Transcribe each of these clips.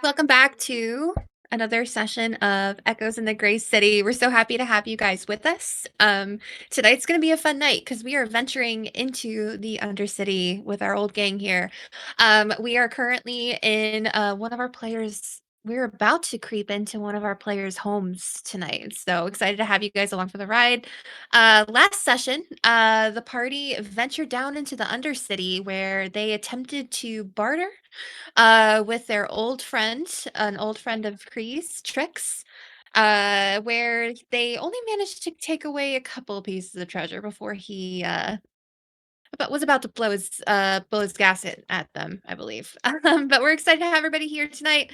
Welcome back to another session of Echoes in the Gray City. We're so happy to have you guys with us. Tonight's going to be a fun night because we are venturing into the Undercity with our old gang here. We are currently in one of our players. We're about to creep into one of our players' homes tonight. So excited to have you guys along for the ride. Last session, the party ventured down into the Undercity where they attempted to barter with their old friend, an old friend of Kreezz, Trix, where they only managed to take away a couple pieces of treasure before he but was about to blow his gas at them, I believe. But we're excited to have everybody here tonight.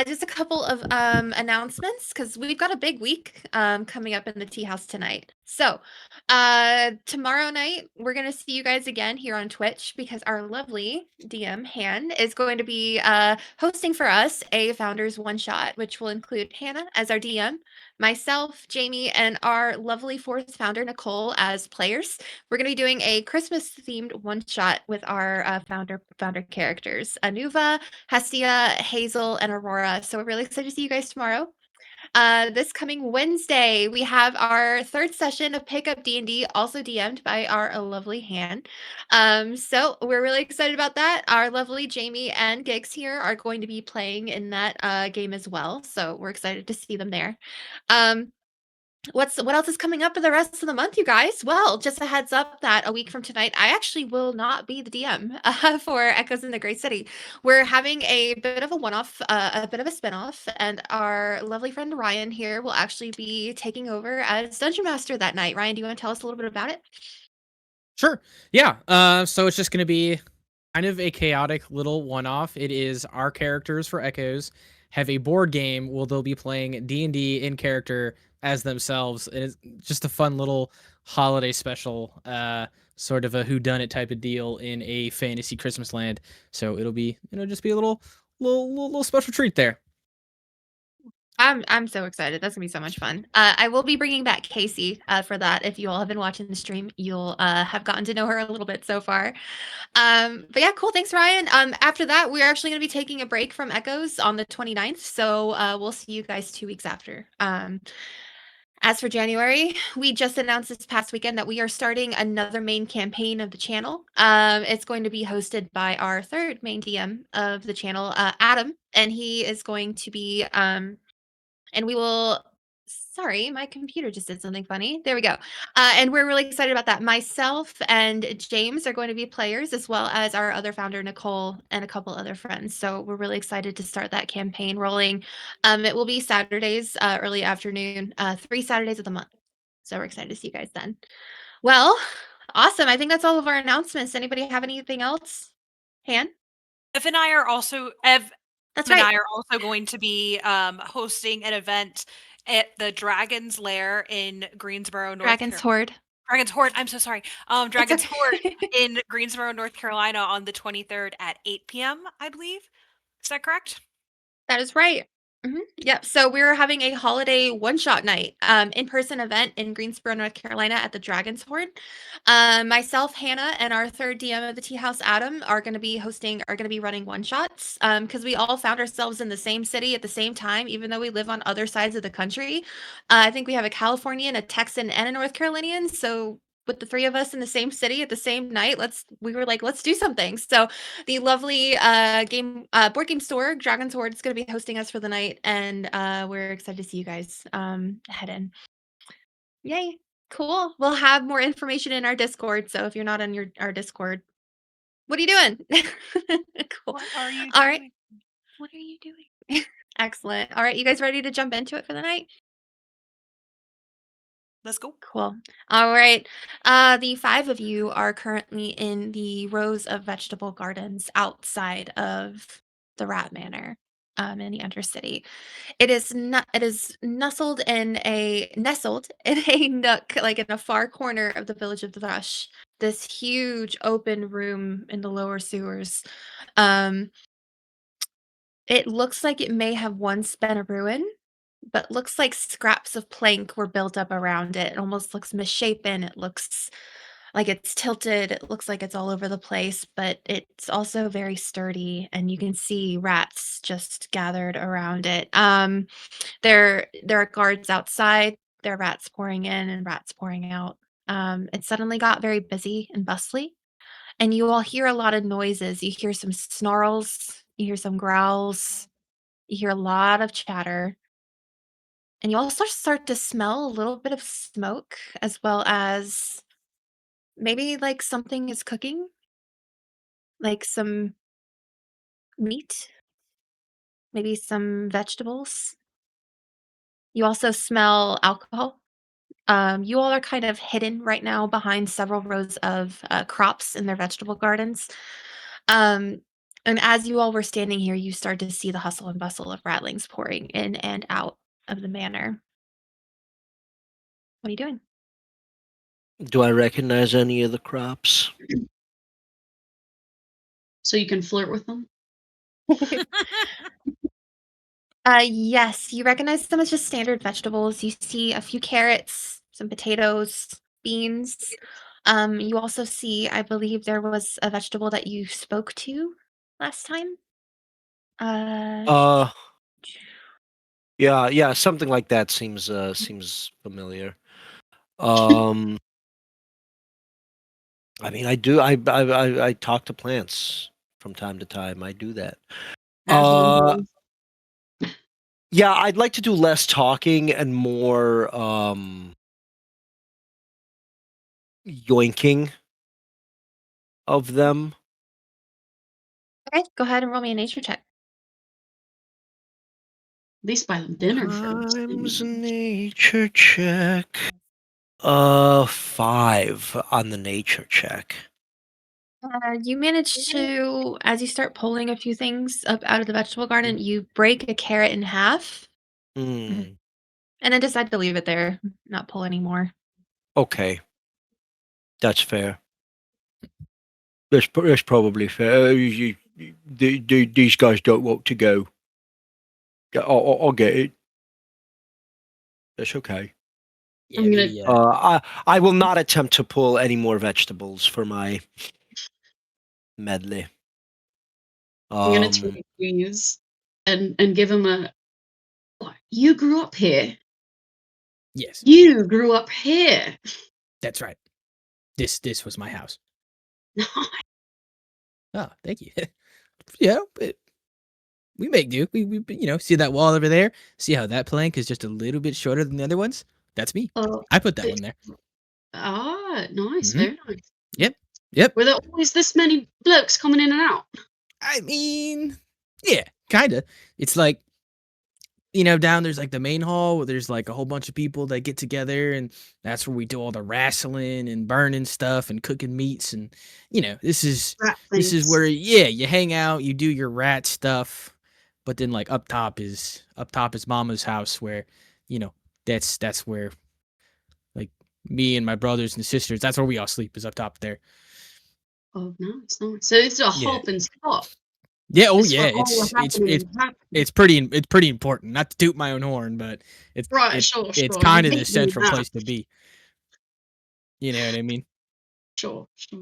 Just a couple of announcements because we've got a big week coming up in the tea house tonight. So tomorrow night we're gonna see you guys again here on Twitch because our lovely DM Han is going to be hosting for us a founders one shot, which will include Hannah as our DM, myself, Jamie, and our lovely fourth founder Nicole as players. We're going to be doing a Christmas themed one shot with our founder characters, Anuva, Hestia, Hazel, and Aurora. So we're really excited to see you guys tomorrow. This coming Wednesday, we have our third session of Pickup D&D, also DM'd by our lovely Han. So we're really excited about that. Our lovely Jamie and Gigs here are going to be playing in that game as well. So we're excited to see them there. What else is coming up for the rest of the month, you guys? Well, just a heads up that a week from tonight, I actually will not be the DM for Echoes in the Great City. We're having a bit of a one-off, a bit of a spinoff, and our lovely friend Ryan here will actually be taking over as Dungeon Master that night. Ryan, do you want to tell us a little bit about it? Sure. Yeah. So it's just going to be kind of a chaotic little one-off. It is our characters for Echoes have a board game where they'll be playing D&D in character as themselves. And it's just a fun little holiday special, sort of a whodunit type of deal in a fantasy Christmas land. So it'll be, just be a little special treat there. I'm so excited. That's gonna be so much fun. I will be bringing back Casey for that. If you all have been watching the stream, you'll have gotten to know her a little bit so far. But yeah, cool. Thanks, Ryan. After that, we're actually going to be taking a break from Echoes on the 29th. So we'll see you guys 2 weeks after. As for January, we just announced this past weekend that we are starting another main campaign of the channel. It's going to be hosted by our third main DM of the channel, Adam, and he is going to be and we will sorry, my computer just did something funny. There we go. And we're really excited about that. Myself and James are going to be players, as well as our other founder, Nicole, and a couple other friends. So we're really excited to start that campaign rolling. It will be Saturdays, early afternoon, 3 Saturdays of the month. So we're excited to see you guys then. Well, awesome. I think that's all of our announcements. Anybody have anything else? Han? Ev and I are also That's and right. I are also going to be hosting an event at the Dragon's Lair in Greensboro, North Dragon's Carolina. Horde. Dragon's Horde. I'm so sorry. It's Dragon's okay. Horde in Greensboro, North Carolina, on the 23rd at 8 p.m. I believe. Is that correct? That is right. Yep. So we're having a holiday one-shot night, in-person event in Greensboro, North Carolina at the Dragon's Horde. Myself, Hannah, and our third DM of the Tea House, Adam, are going to be running one-shots because we all found ourselves in the same city at the same time, even though we live on other sides of the country. I think we have a Californian, a Texan, and a North Carolinian. So with the three of us in the same city at the same night, we were like, let's do something. So the lovely board game store Dragon's Horde is going to be hosting us for the night, and we're excited to see you guys head in. Yay! Cool. We'll have more information in our Discord. So if you're not on our Discord, what are you doing? Cool. What are you doing? All right. What are you doing? Excellent. All right, you guys ready to jump into it for the night? Let's go. Cool. All right. The five of you are currently in the rows of vegetable gardens outside of the Rat Manor, in the Undercity. It is nestled in a nook, like in a far corner of the village of the Thrush. This huge open room in the lower sewers. It looks like it may have once been a ruin, but looks like scraps of plank were built up around it. It almost looks misshapen. It looks Like it's tilted, it looks like it's all over the place, but it's also very sturdy, and you can see rats just gathered around it. There are guards outside. There are rats pouring in and rats pouring out. It suddenly got very busy and bustly, and you all hear a lot of noises. You hear some snarls, you hear some growls, you hear a lot of chatter, and you also start to smell a little bit of smoke as well as maybe like something is cooking, like some meat, maybe some vegetables. You also smell alcohol. You all are kind of hidden right now behind several rows of crops in their vegetable gardens. Um, and as you all were standing here, you start to see the hustle and bustle of rattlings pouring in and out of the manor. What are you doing? Do I recognize any of the crops? So you can flirt with them? Yes, you recognize them as just standard vegetables. You see a few carrots, some potatoes, beans. You also see, I believe there was a vegetable that you spoke to last time. Uh, yeah, something like that seems familiar. Um, I mean, I talk to plants from time to time. I do that. Casually. Yeah, I'd like to do less talking and more yoinking of them. Okay, go ahead and roll me a nature check. At least buy them dinner first. Times nature check. 5 on the nature check. You manage to, as you start pulling a few things up out of the vegetable garden, you break a carrot in half Hmm. and then decide to leave it there, not pull anymore. Okay, that's fair. That's probably fair. These guys don't want to go. Yeah, I'll get it. That's okay. Yeah, I'm gonna- maybe, I will not attempt to pull any more vegetables for my medley. I'm gonna turn to Kreezz and give him a. "What, you grew up here. yes, You grew up here. that's right. This was my house. Oh, thank you. Yeah, we make do. We see that wall over there. See how that plank is just a little bit shorter than the other ones? That's me. Oh, I put that one there. Nice, Mhm. very nice. Yep. Were there always this many blokes coming in and out? I mean, yeah, kinda. It's like, down there's like the main hall where there's like a whole bunch of people that get together, and that's where we do all the wrestling and burning stuff and cooking meats, and this is Rat this is things. where you hang out, you do your rat stuff, but then like up top is Mama's house where, that's where like me and my brothers and sisters, that's where we all sleep, is up top there. Oh, nice, nice. So it's a Yeah. hop and spot. Yeah, oh It's yeah, where all the happenings happen. it's pretty important. Not to toot my own horn, but it's Right, sure. it's You kind of the beat me in central that. place to be. You know what I mean? Sure. Yeah.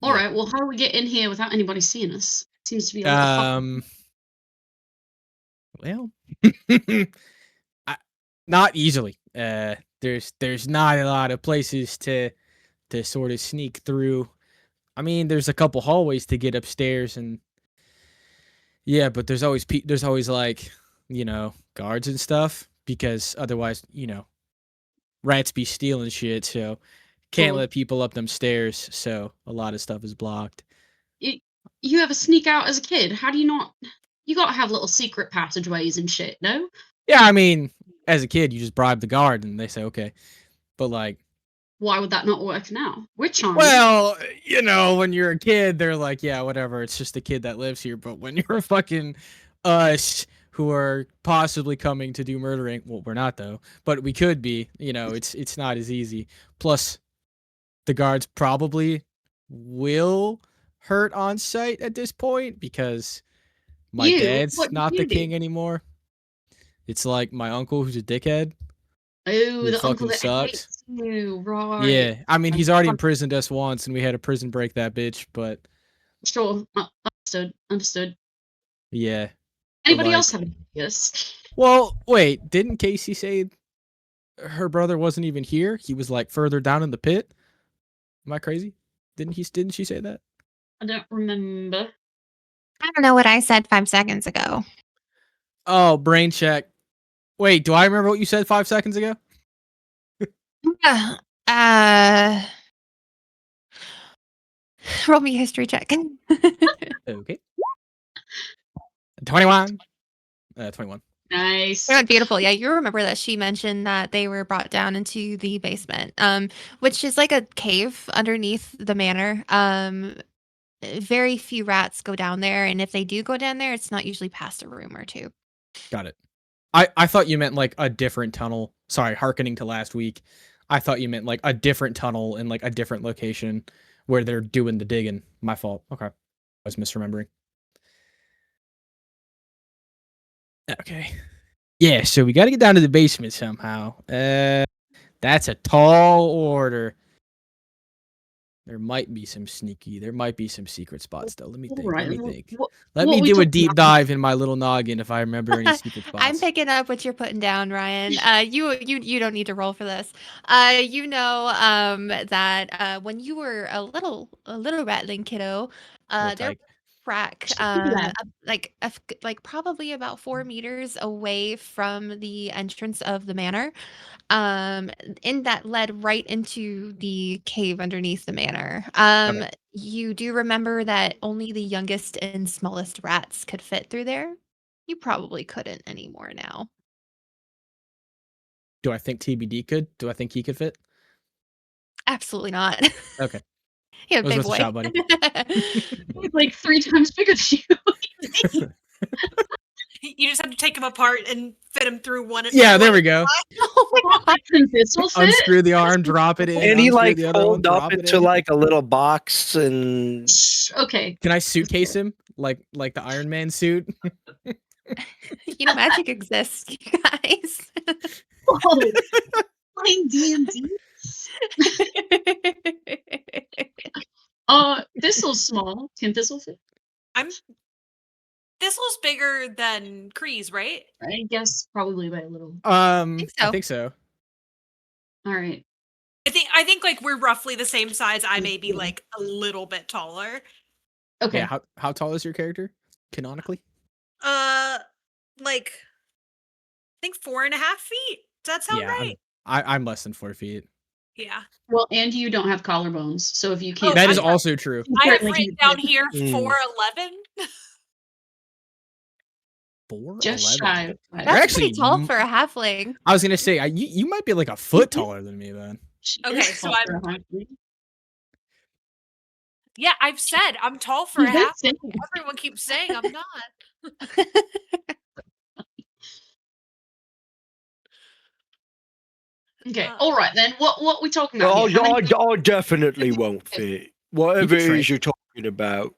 All right. Well, how do we get in here without anybody seeing us? Seems to be a little hard. Well, not easily. There's not a lot of places to sort of sneak through. I mean, there's a couple hallways to get upstairs, and yeah, but there's always like, guards and stuff, because otherwise, rats be stealing shit, so can't Cool. let people up them stairs, so a lot of stuff is blocked. You ever sneak out as a kid? How do you not? You gotta have little secret passageways and shit, no? Yeah, I mean, as a kid, you just bribe the guard and they say okay. But like, Why would that not work now? We're charming. well, when you're a kid, they're like, yeah, whatever, it's just a kid that lives here. But when you're a fucking us who are possibly coming to do murdering, well, we're not though, but we could be, it's not as easy. Plus, the guards probably will hurt on sight at this point because my You? dad's What did not you the do? king anymore. It's like my uncle who's a dickhead. Oh, It the uncle fucking that sucked. hates you, right? Yeah, I mean, he's already Um, imprisoned us once, and we had to prison break that bitch. But Sure, understood. yeah, but Anybody else like, have ideas? well, wait, didn't Casey say her brother wasn't even here? He was like further down in the pit. Am I crazy? Didn't she say that? I don't remember. I don't know what I said 5 seconds ago. Oh, brain check. Wait, do I remember what you said 5 seconds ago? Uh, roll me a history check. Okay. 21. 21. Nice. Oh, beautiful. Yeah, you remember that she mentioned that they were brought down into the basement, which is like a cave underneath the manor. Very few rats go down there, and if they do go down there, it's not usually past a room or two. Got it. I thought you meant like a different tunnel. Sorry, hearkening to last week. I thought you meant like a different tunnel in like a different location where they're doing the digging. My fault. Okay. I was misremembering. Okay. Yeah, so we got to get down to the basement somehow. That's a tall order. There might be some secret spots though. Let me think. Alright, Let me well, think. what- Let what me we do a talking deep about? dive in my little noggin if I remember any secret spots. I'm picking up what you're putting down, Ryan. You don't need to roll for this. You know that when you were a little rattling kiddo, Little there tyke. crack Yeah. like probably about 4 meters away from the entrance of the manor, and that led right into the cave underneath the manor. Okay. You do remember that only the youngest and smallest rats could fit through there? You probably couldn't anymore now. Do I think TBD could? Do I think he could fit? Absolutely not. Okay. You're a It was big worth a boy. shot, buddy. He's like 3 times bigger than you. You just have to take him apart and fit him through one. Yeah, there we go. Oh my god. Can Thistle fit? Unscrew the arm, drop it in. And he unscrew like the other one, fold up drop it into in. like a little box and Okay. Can I suitcase him like the Iron Man suit? You know, magic exists, you guys. Whoa. Playing D&D? Thistle's small. Can Thistle fit? Thistle's bigger than Kreezz, right? I guess probably by a little. I so. think so. All right. I think like we're roughly the same size. I may be like a little bit taller. Okay. Yeah. How tall is your character canonically? Like I think 4.5 feet. Does that sound Yeah, right? I'm less than 4 feet. Yeah. Well, and you don't have collarbones, so if you can't, That I is have- also true. you I have certainly written can't down fit. here Mm. 4'11". 4'11". Just shy of You're That's actually pretty tall for a halfling. I was gonna say you might be like a foot taller than me then. She Okay, is so tall for a halfling. Yeah, I've said I'm tall for a You've been half. saying- Everyone keeps saying I'm not. Okay. Uh, All right then. What we talking about? Here? How many- I definitely won't fit. Whatever it train. is you're talking about.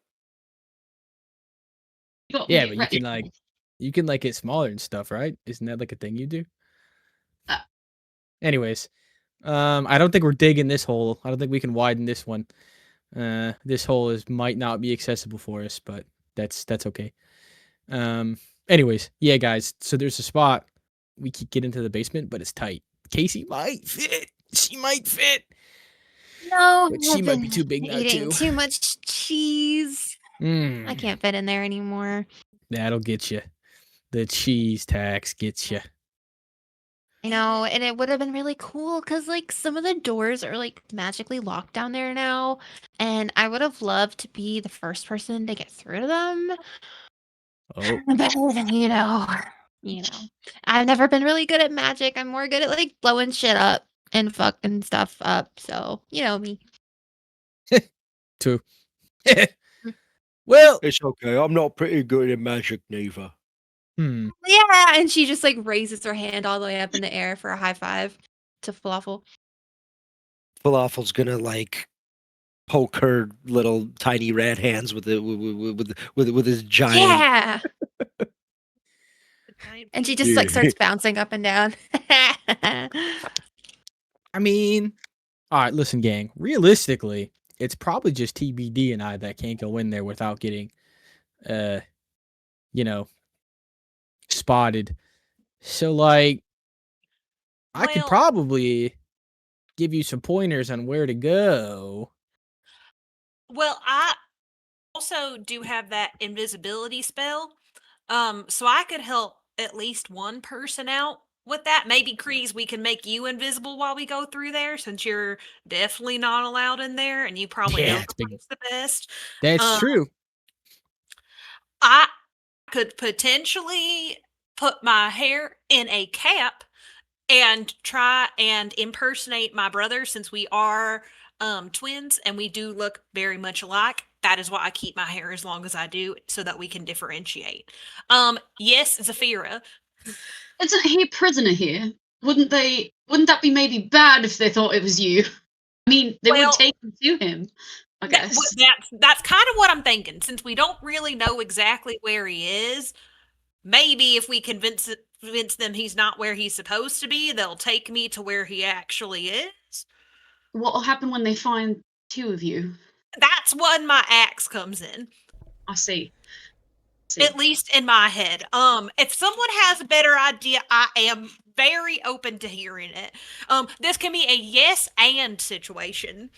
you got- Yeah, okay, but right. you can like get smaller and stuff, right? Isn't that like a thing you do? Uh. Anyways, I don't think we're digging this hole. I don't think we can widen this one. This hole might not be accessible for us, but that's okay. Anyways, yeah, guys. So there's a spot we could get into the basement, but it's tight. Casey might fit. She might fit. No, But she I've might be been too big now eating too. too much cheese. I can't fit in there anymore. That'll get you. The cheese tax gets you. I know, and it would have been really cool because, like, some of the doors are like magically locked down there now, and I would have loved to be the first person to get through to them. Oh, But I've never been really good at magic. I'm more good at like blowing shit up and fucking stuff up. So you know me. two. Well, It's okay. I'm not pretty good at magic neither. Yeah, and she just like raises her hand all the way up in the air for a high five to Falafel. Falafel's gonna like poke her little tiny red hands with his giant. Yeah. And she just like starts bouncing up and down. I mean, all right, listen, gang. Realistically, it's probably just TBD and I that can't go in there without getting, spotted. So, like, I could Well- probably give you some pointers on where to go. Well, I also do have that invisibility spell. So I could help at least one person out with that. Maybe Kreezz, we can make you invisible while we go through there, since you're definitely not allowed in there, and you probably know the place the best. That's true. I could potentially put my hair in a cap and try and impersonate my brother, since we are twins and we do look very much alike. That is why I keep my hair as long as I do, so that we can differentiate. Yes, Zephira. Isn't he a prisoner here? Wouldn't that be maybe bad if they thought it was you? I mean, they would take him to him, I guess. That's kind of what I'm thinking. Since we don't really know exactly where he is, maybe if we convince them he's not where he's supposed to be, they'll take me to where he actually is. What will happen when they find two of you? That's when my axe comes in. I see. At least in my head. If someone has a better idea, I am very open to hearing it. This can be a yes and situation.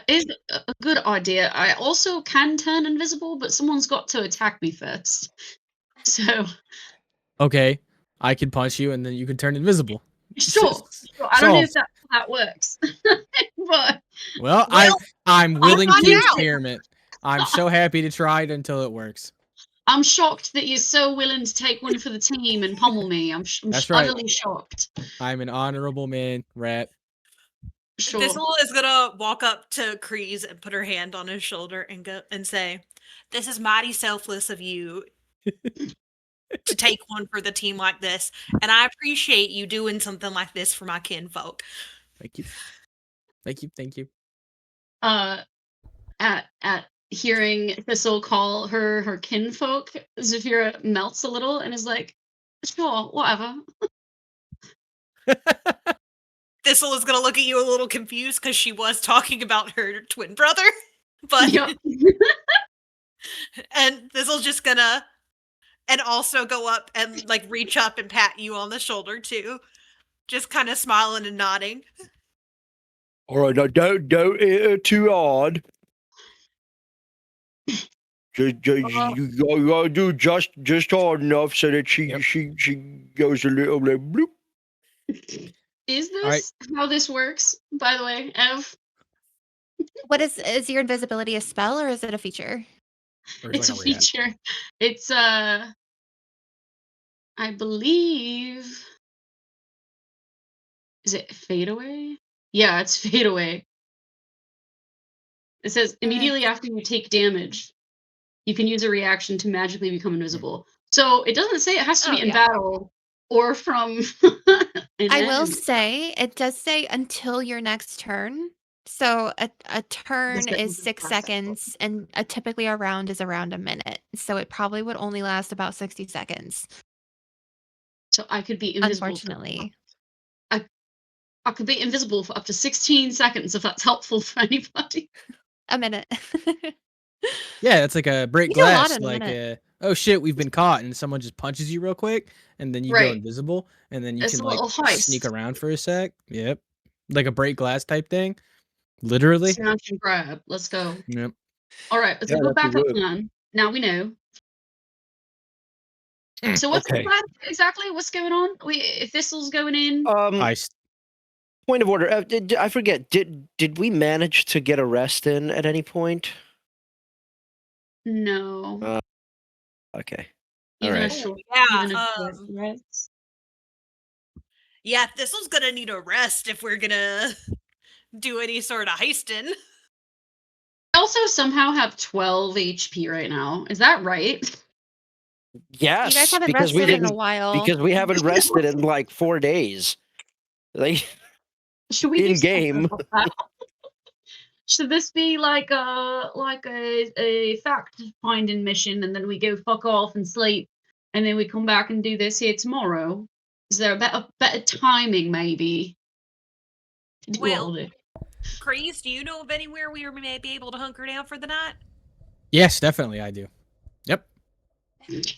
Is a good idea. I also can turn invisible, but someone's got to attack me first. So. Okay, I can punch you and then you can turn invisible. Sure. I don't know if that works. But I'm willing to experiment. I'm so happy to try it until it works. I'm shocked that you're so willing to take one for the team and pummel me. I'm utterly shocked. I'm an honorable man, rat. Sure. Thistle is gonna walk up to Kreezz and put her hand on his shoulder and go and say, "This is mighty selfless of you to take one for the team like this, and I appreciate you doing something like this for my kinfolk." Thank you. Thank you. Thank you. At hearing Thistle call her kinfolk, Zephira melts a little and is like, "Sure, whatever." Thistle is gonna look at you a little confused because she was talking about her twin brother, but and Thistle's just gonna and also go up and like reach up and pat you on the shoulder too, just kind of smiling and nodding. All right, now don't hit her too hard. You gotta do just hard enough so that she goes a little like bloop. Is this how this works, by the way, Ev? What is your invisibility a spell or is it a feature? It's a feature. It's I believe, is it fade away? Yeah, it's fade away. It says immediately after you take damage, you can use a reaction to magically become invisible. So it doesn't say it has to be in battle or from I will say, it does say until your next turn. So a turn is 6 seconds, and typically a round is around a minute. So it probably would only last about 60 seconds. So I could be invisible. Unfortunately. I could be invisible for up to 16 seconds if that's helpful for anybody. A minute. Yeah, it's like a break glass. Like, oh shit, we've been caught, and someone just punches you real quick, and then you go invisible, and then you can like sneak around for a sec. Yep, like a break glass type thing. Literally. Snatch and grab. Let's go. Yep. All right, let's go back up plan. Now we know. So what's the plan exactly? What's going on? If Thistle's going in. Point of order. I forget. Did we manage to get a rest in at any point? No. Okay. Even a short rest. Yeah, Thistle's gonna need a rest if we're gonna do any sort of heisting. I also somehow have 12 HP right now. Is that right? Yes. You guys haven't rested in a while. Because we haven't rested in like 4 days. Like, should we in game? Should this be like a fact finding mission, and then we go fuck off and sleep, and then we come back and do this here tomorrow? Is there a better timing, maybe? To do all Well, this? Kreezz, do you know of anywhere we may be able to hunker down for the night? Yes, definitely, I do. Yep. It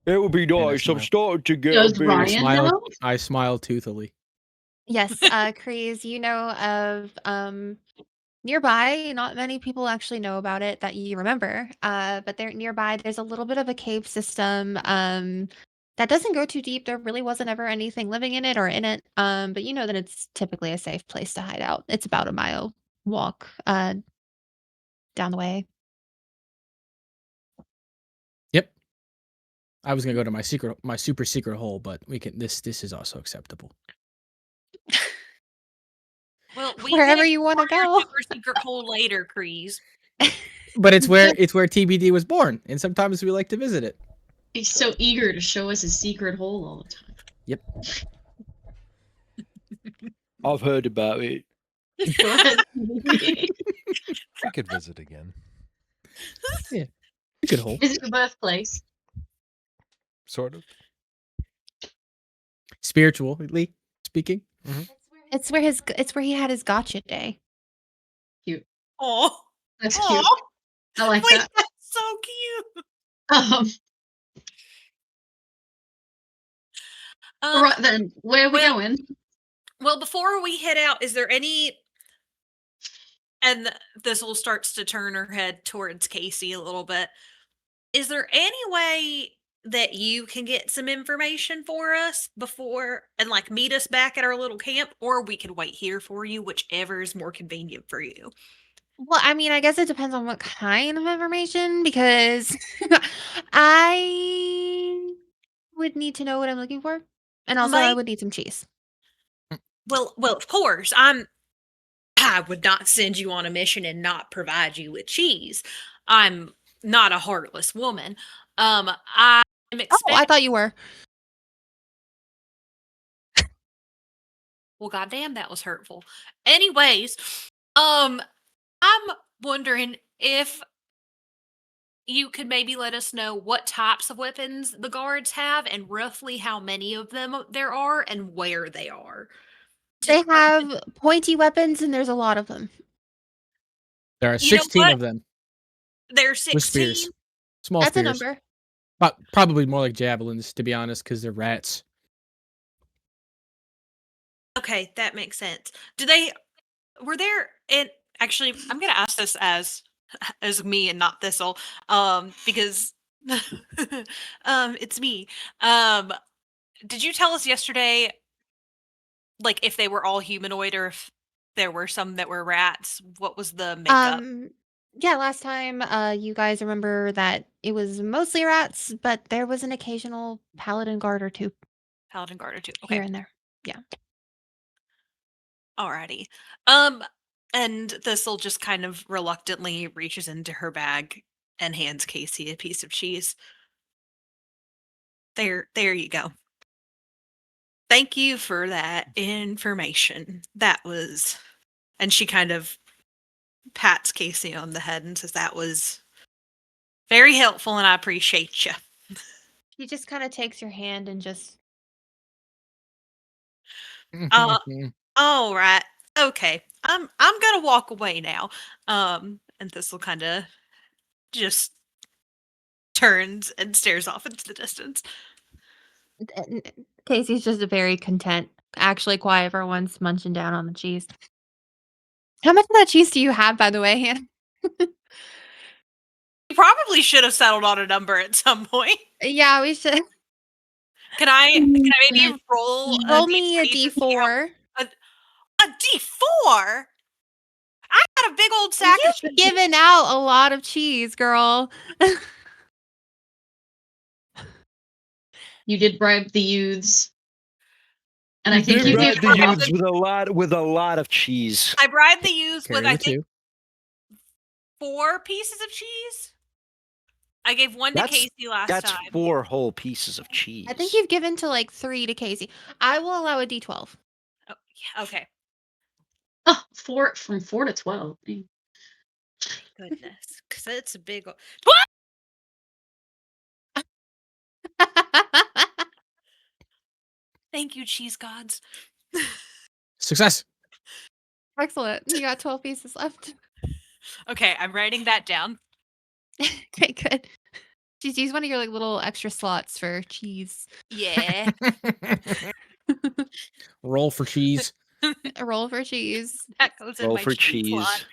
would be I nice. I'm smile. starting to get Does a bit. Ryan know? I smile toothily. Yes, Kreezz, you know of nearby, not many people actually know about it that you remember. But there nearby there's a little bit of a cave system that doesn't go too deep. There really wasn't ever anything living in it or in it. But you know that it's typically a safe place to hide out. It's about a mile walk down the way. Yep. I was gonna go to my super secret hole, but we can. This is also acceptable. Well, we Wherever can you want to explore your go. super secret hole later, Kreezz. But it's where TBD was born, and sometimes we like to visit it. He's so eager to show us his secret hole all the time. Yep. I've heard about it. Go ahead. We could visit again. Good hole. Visit the birthplace. Sort of. Spiritually speaking. It's where he had his gotcha day. Oh, That's cute. I like wait, that. that's so cute. All right then, where are we going? Well, before we head out, is there any? And Thistle starts to turn her head towards Casey a little bit. Is there any way that you can get some information for us before and like meet us back at our little camp, or we could wait here for you, whichever is more convenient for you? Well, I mean, I guess it depends on what kind of information because I would need to know what I'm looking for. And also I would need some cheese. Well, of course, I would not send you on a mission and not provide you with cheese. I'm not a heartless woman. I'm Oh, I thought you were. Well, goddamn, that was hurtful. Anyways, I'm wondering if you could maybe let us know what types of weapons the guards have and roughly how many of them there are and where they are. They have pointy weapons and there's a lot of them. There are You know 16 what? of them There's with 16. spears. Small That's spears. a number. But probably more like javelins, to be honest, because they're rats. Okay, that makes sense. Were there, and actually I'm gonna ask this as me and not Thistle, because it's me. Did you tell us yesterday, like, if they were all humanoid or if there were some that were rats? What was the makeup? Yeah, last time you guys remember that it was mostly rats, but there was an occasional paladin guard or two Paladin guard or two. here Okay, and there. Yeah. alrighty. And Thistle just kind of reluctantly reaches into her bag and hands Casey a piece of cheese. There you go. Thank you for that information. That was, and she kind of pats Casey on the head and says, that was very helpful and I appreciate you. He just kind of takes your hand and just All right. Okay. I'm gonna walk away now. And Thistle kind of just turns and stares off into the distance. Casey's just very content, actually quiet for once, munching down on the cheese. How much of that cheese do you have, by the way, Hannah? You probably should have settled on a number at some point. Yeah, we should. Can I maybe roll me a D20 to see how- D4. A D4? I got a big old sack of You've given out a lot of cheese, girl. You did bribe the youths. And I You think did you bribe did the bribe youths with a lot of cheese. I bribed the youths with, Carry I the think, two. 4 pieces of cheese. I gave one to That's- Casey last That's time. 4 whole pieces of cheese. I think you've given to like 3 to Casey. I will allow a D12. Oh, yeah, okay. Oh, from 4 to 12. Goodness, because it's a big. Thank you, cheese gods. Success. Excellent. You got 12 pieces left. Okay, I'm writing that down. Okay, good. Just use one of your like little extra slots for cheese. Yeah. Roll for cheese. A roll for cheese. That goes in Roll my for cheese slot. cheese.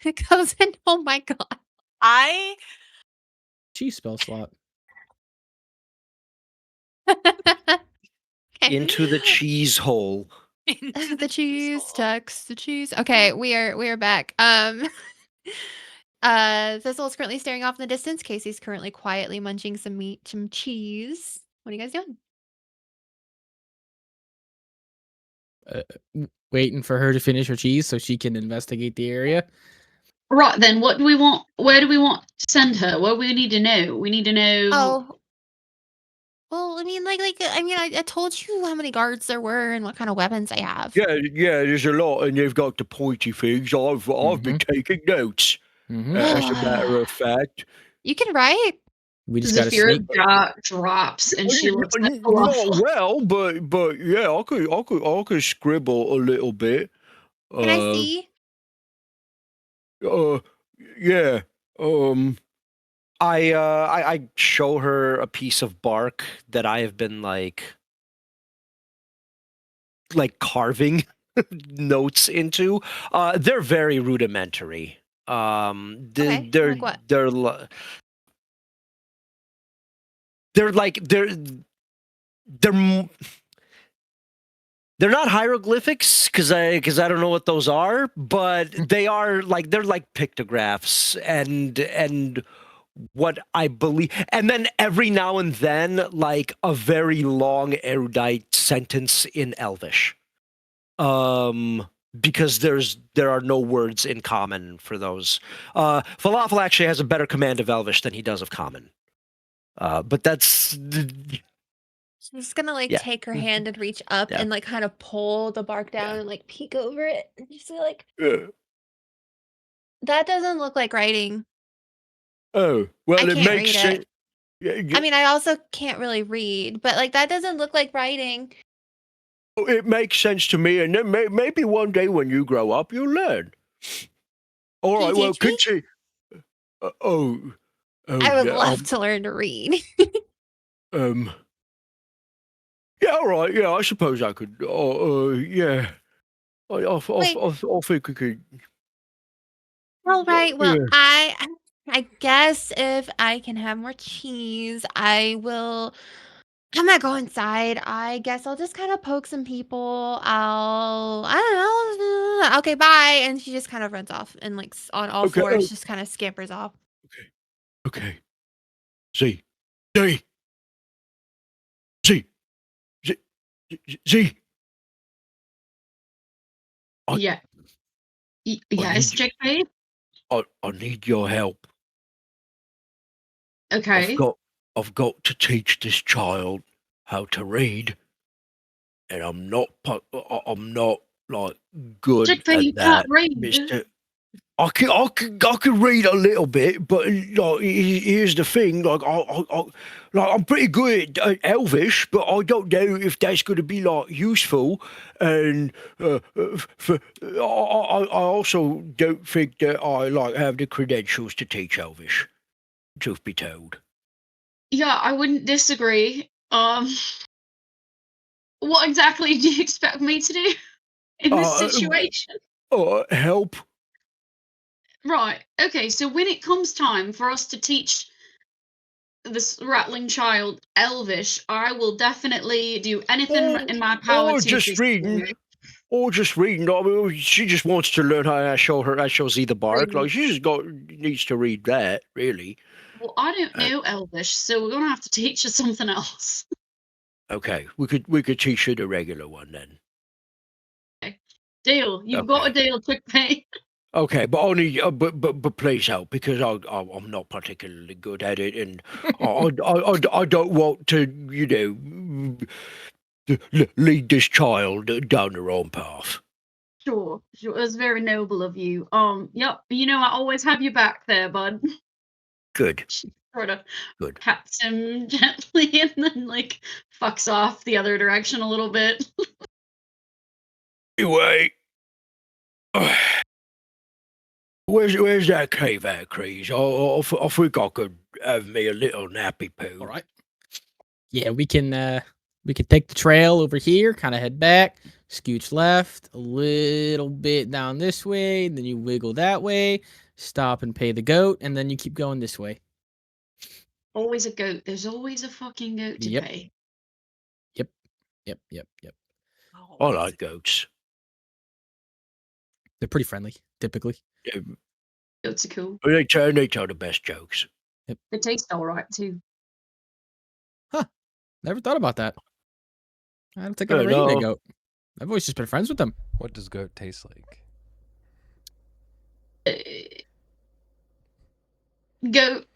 It goes in. Oh my god. I Cheese spell slot. Okay. Into the cheese hole. into The cheese hole. text the cheese. Okay, we are back. Thistle is currently staring off in the distance. Casey's currently quietly munching some meat, some cheese. What are you guys doing? Waiting for her to finish her cheese so she can investigate the area. Right then, what do we want? Where do we want to send her? What do we need to know? We need to know. Oh. Well, I mean, I told you how many guards there were and what kind of weapons they have. Yeah, there's a lot, and they've got the pointy things. I've been taking notes. Mhm. As a matter of fact. You can write. We just got to Zephira sneak. drops and she looks at Not well, but yeah, I could scribble a little bit. Can I see? Yeah. I show her a piece of bark that I have been like carving notes into. They're very rudimentary. Okay, They're like what? they're not hieroglyphics because I don't know what those are, but they're like pictographs and what I believe, and then every now and then like a very long erudite sentence in Elvish, because there are no words in Common for those. Falafel actually has a better command of Elvish than he does of Common, but that's. She's gonna like Yeah. take her hand and reach up Yeah. and like kind of pull the bark down and like peek over it. And just be like, Yeah. that doesn't look like writing. Oh, well, I it can't makes read sense. it. I mean, I also can't really read, but like that doesn't look like writing. It makes sense to me, and then maybe one day when you grow up, you'll learn. All Can right, you well, teach me? continue. I would yeah, love to learn to read. Yeah, all right. Yeah, I suppose I could. Yeah. I think we could. All right. Well, Yeah. I guess if I can have more cheese, I will. I'm gonna go inside. I guess I'll just kind of poke some people. I don't know. Okay, bye. And she just kind of runs off and like on all Okay, fours, just kind of scampers off. Okay. Z. Z. Z. Z. Z. I- Yeah. Yes, JK? I need your help. Okay. I've got to teach this child how to read, and I'm not like good JK, you at that, can't read. Mister. I can read a little bit, but like here's the thing: like I'm pretty good at Elvish, but I don't know if that's going to be like useful. And I also don't think that I like have the credentials to teach Elvish. Truth be told. Yeah, I wouldn't disagree. What exactly do you expect me to do in this situation? Help. Right. Okay, so when it comes time for us to teach this rattling child Elvish, I will definitely do anything in my power or to just assist reading. you. Or just reading. I mean, she just wants to learn how I show Z the bark. Reading. Like she just needs to read that, really. Well, I don't know Elvish, so we're gonna have to teach her something else. Okay, we could teach her the regular one then. Deal. You've got a deal, Chickpea. Okay, but only but please help, because I'm not particularly good at it, and I don't want to lead this child down the wrong path. Sure. It was very noble of you. Yep. You know I always have your back there, bud. Good. sort of Good. pats him gently and then like fucks off the other direction a little bit. Anyway, where's that cave at, Kreezz? I think I could have me a little nappy poo. All right. Yeah, we can take the trail over here, kind of head back, scooch left, a little bit down this way, then you wiggle that way, stop and pay the goat, and then you keep going this way. Always a goat. There's always a fucking goat to Yep. pay. Yep. I like goats. They're pretty friendly, typically. Yeah, Goats are cool. they tell the best jokes. They taste alright too. Never thought about that. I don't think I've ever eaten a no. goat. I've always just been friends with them. What does goat taste like? Goat.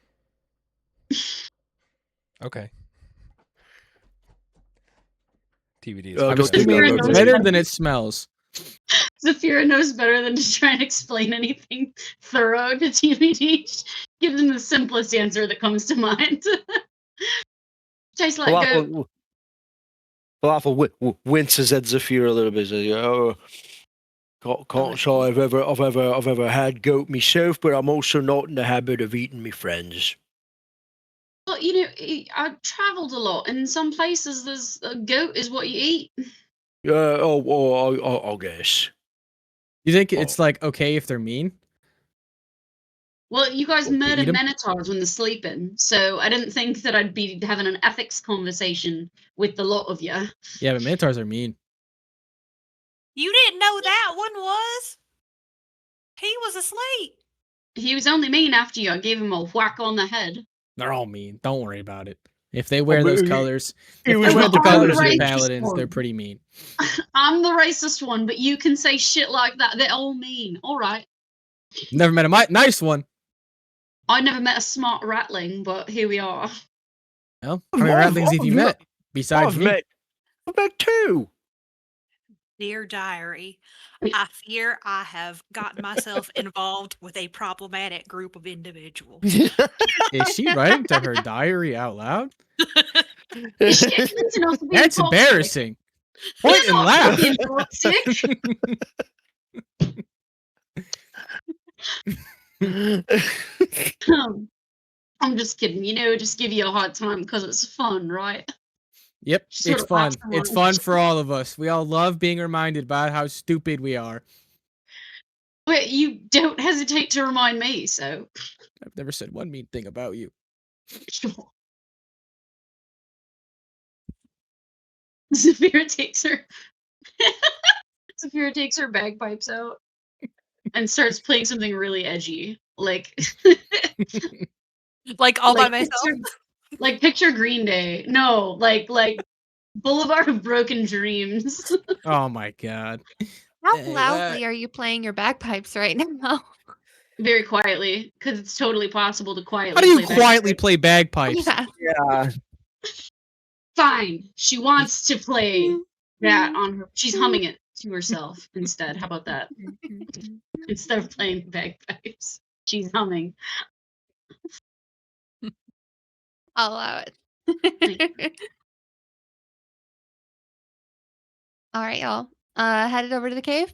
Okay. TBD is Oh, I'm don't think assuming I've it's ever better eaten- than it smells. Zephira knows better than to try and explain anything thorough to TBD. Give them the simplest answer that comes to mind. Tastes like goat. Falafel winces at Zephira a little bit. Says, Can't say I've ever had goat myself, but I'm also not in the habit of eating me friends. Well, you know, I've travelled a lot, and in some places there's a goat is what you eat. Yeah, I guess. You think it's like okay if they're mean? Well, you guys Okay, murder eat 'em? minotaurs when they're sleeping, so I didn't think that I'd be having an ethics conversation with the lot of you. Yeah, but minotaurs are mean. You didn't know that one was? He was asleep. He was only mean after you. I gave him a whack on the head. They're all mean. Don't worry about it. If they wear but those he- colors, he if was they wear with the the colors of racist paladins, they're one. pretty mean. I'm the racist one, but you can say shit like that. They're all mean. All right. Never met a nice one. I never met a smart ratling, but here we are. Well, how many ratlings have you met besides I've me? met two. Dear diary, I fear I have gotten myself involved with a problematic group of individuals. Is she writing to her diary out loud? Is she innocent enough to be That's toxic? embarrassing. Point You're and not laugh. fucking toxic. I'm just kidding. You know, just give you a hard time because it's fun, right? Yep, Sort it's of fun. laughs It's along. fun for all of us. We all love being reminded about how stupid we are. But you don't hesitate to remind me, so I've never said one mean thing about you. sure. Zephira takes her bagpipes out and starts playing something really edgy, like Like all by like myself. picture Green Day. No, like Boulevard of Broken Dreams. Oh my god. How Hey, loudly are you playing your bagpipes right now? Very quietly, because it's totally possible to quietly. How do you play quietly bagpipes. play bagpipes? Yeah. yeah. Fine. She wants to play that on her. She's humming it to herself instead. How about that? Instead of playing bagpipes, she's humming. I'll allow it. All right, y'all. Headed over to the cave.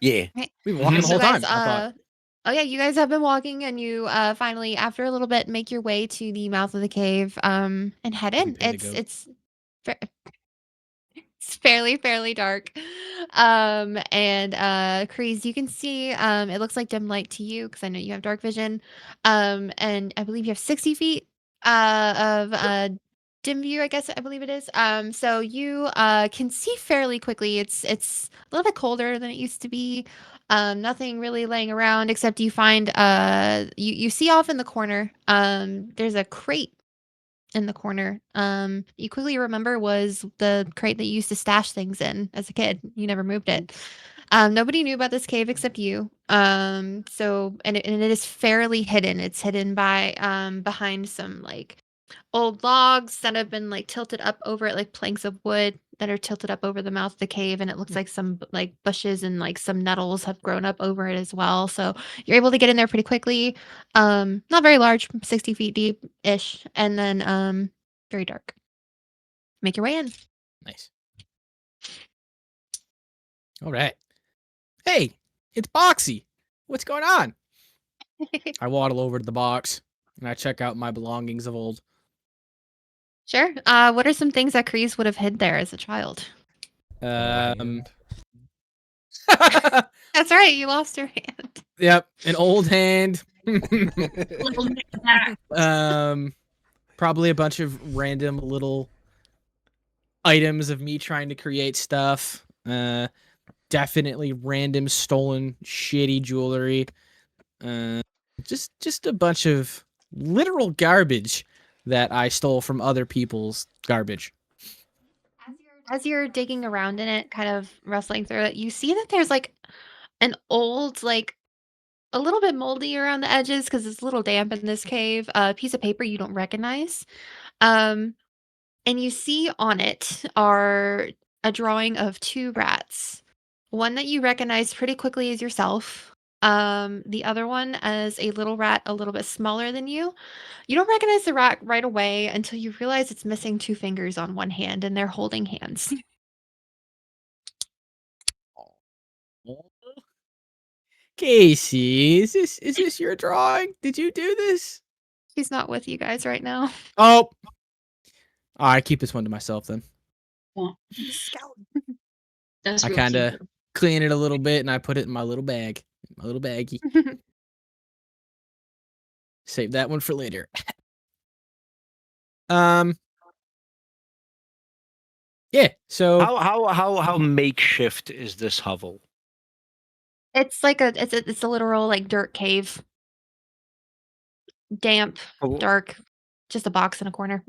Yeah. Right. We've been walking the You whole guys, time. I thought. oh yeah, you guys have been walking, and you finally, after a little bit, make your way to the mouth of the cave. And head in. pay the goat. It's fairly dark. And Kreezz, you can see it looks like dim light to you because I know you have dark vision. And I believe you have 60 feet of dim view, I guess I believe it is. So you can see fairly quickly. It's a little bit colder than it used to be. Nothing really laying around except you find you see off in the corner. There's a crate in the corner. You quickly remember was the crate that you used to stash things in as a kid. You never moved it. Nobody knew about this cave except you. So and it is fairly hidden. It's hidden by behind some like old logs that have been like tilted up over it, like planks of wood that are tilted up over the mouth of the cave, and it looks like some like bushes and like some nettles have grown up over it as well. So you're able to get in there pretty quickly. Not very large, 60 feet deep ish, and then very dark. Make your way in. Nice. All right. Hey, it's Boxy. What's going on? I waddle over to the box and I check out my belongings of old. Sure. What are some things that Kreezz would have hid there as a child? And That's right, you lost your hand. Yep, an old hand. Little knick-knack. Probably a bunch of random little items of me trying to create stuff. Definitely random stolen shitty jewelry. Just a bunch of literal garbage that I stole from other people's garbage. As you're digging around in it, kind of rustling through it, you see that there's like an old, like a little bit moldy around the edges because it's a little damp in this cave, piece of paper you don't recognize. And you see on it are a drawing of two rats. One that you recognize pretty quickly as yourself. The other one as a little rat a little bit smaller than you. You don't recognize the rat right away until you realize it's missing two fingers on one hand and they're holding hands. Casey, is this your drawing? Did you do this? She's not with you guys right now. Oh, I keep this one to myself then. Scout. That's I real kind of cute. clean it a little bit and I put it in my little bag, my little baggie. Save that one for later. Yeah. So How makeshift is this hovel? It's like it's a literal like dirt cave. Damp, dark, just a box in a corner.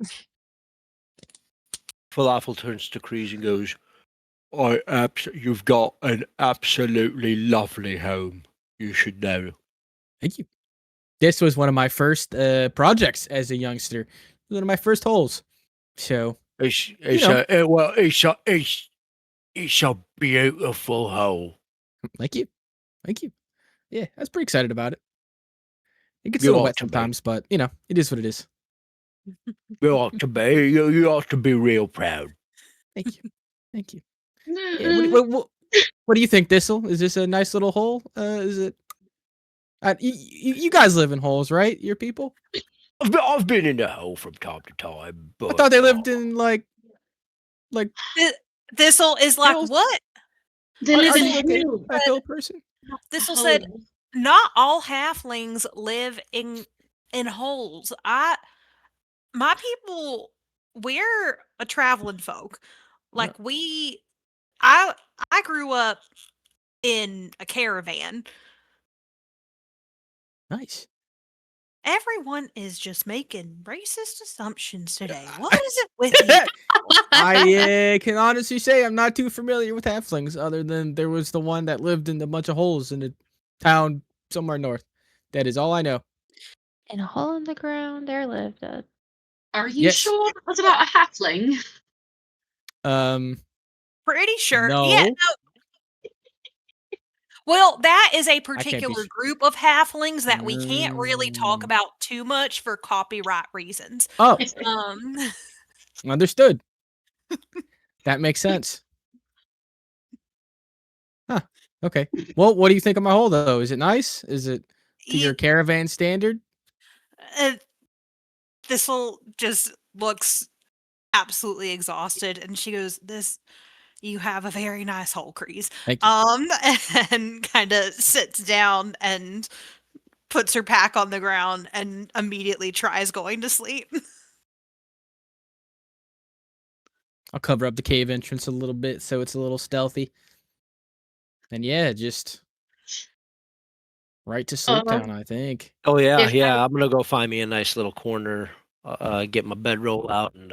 Falafel turns to Kreezz and goes, you've got an absolutely lovely home. You should know. Thank you. This was one of my first projects as a youngster. One of my first holes. So It's know. it's a beautiful hole. thank you. Yeah, I was pretty excited about it. It gets a You little ought wet to be. sometimes, but it is what it is. You ought to be. You ought to be real proud. Thank you. Yeah, what do you think, Thistle? Is this a nice little hole? Is it? You guys live in holes, right? Your people? I've been in the hole from time to time, but I thought they lived in like. Thistle is like, Hills? what? They Are live you like in hills. a hill person? Thistle said, not all halflings live in holes. My people, we're a traveling folk. Like I grew up in a caravan. Nice. Everyone is just making racist assumptions today. What is it with you? I can honestly say I'm not too familiar with halflings, other than there was the one that lived in a bunch of holes in a town somewhere north. That is all I know. In a hole in the ground, there lived a. Are you Yes. sure that was about a halfling? Pretty sure. No. Yeah, no. Well, that is a can't be particular s- group of halflings that we can't really talk Mm. about too much for copyright reasons. Oh, Um, understood. That makes sense. Huh. Okay. Well, what do you think of my hole, though? Is it nice? Is it to your caravan standard? Thistle just looks absolutely exhausted, and she goes, you have a very nice hole, Kreezz. Thank you. And kind of sits down and puts her pack on the ground and immediately tries going to sleep. I'll cover up the cave entrance a little bit so it's a little stealthy. And yeah, just right to Sleep Town, I think. Oh yeah, If I- I'm gonna go find me a nice little corner, get my bedroll out, and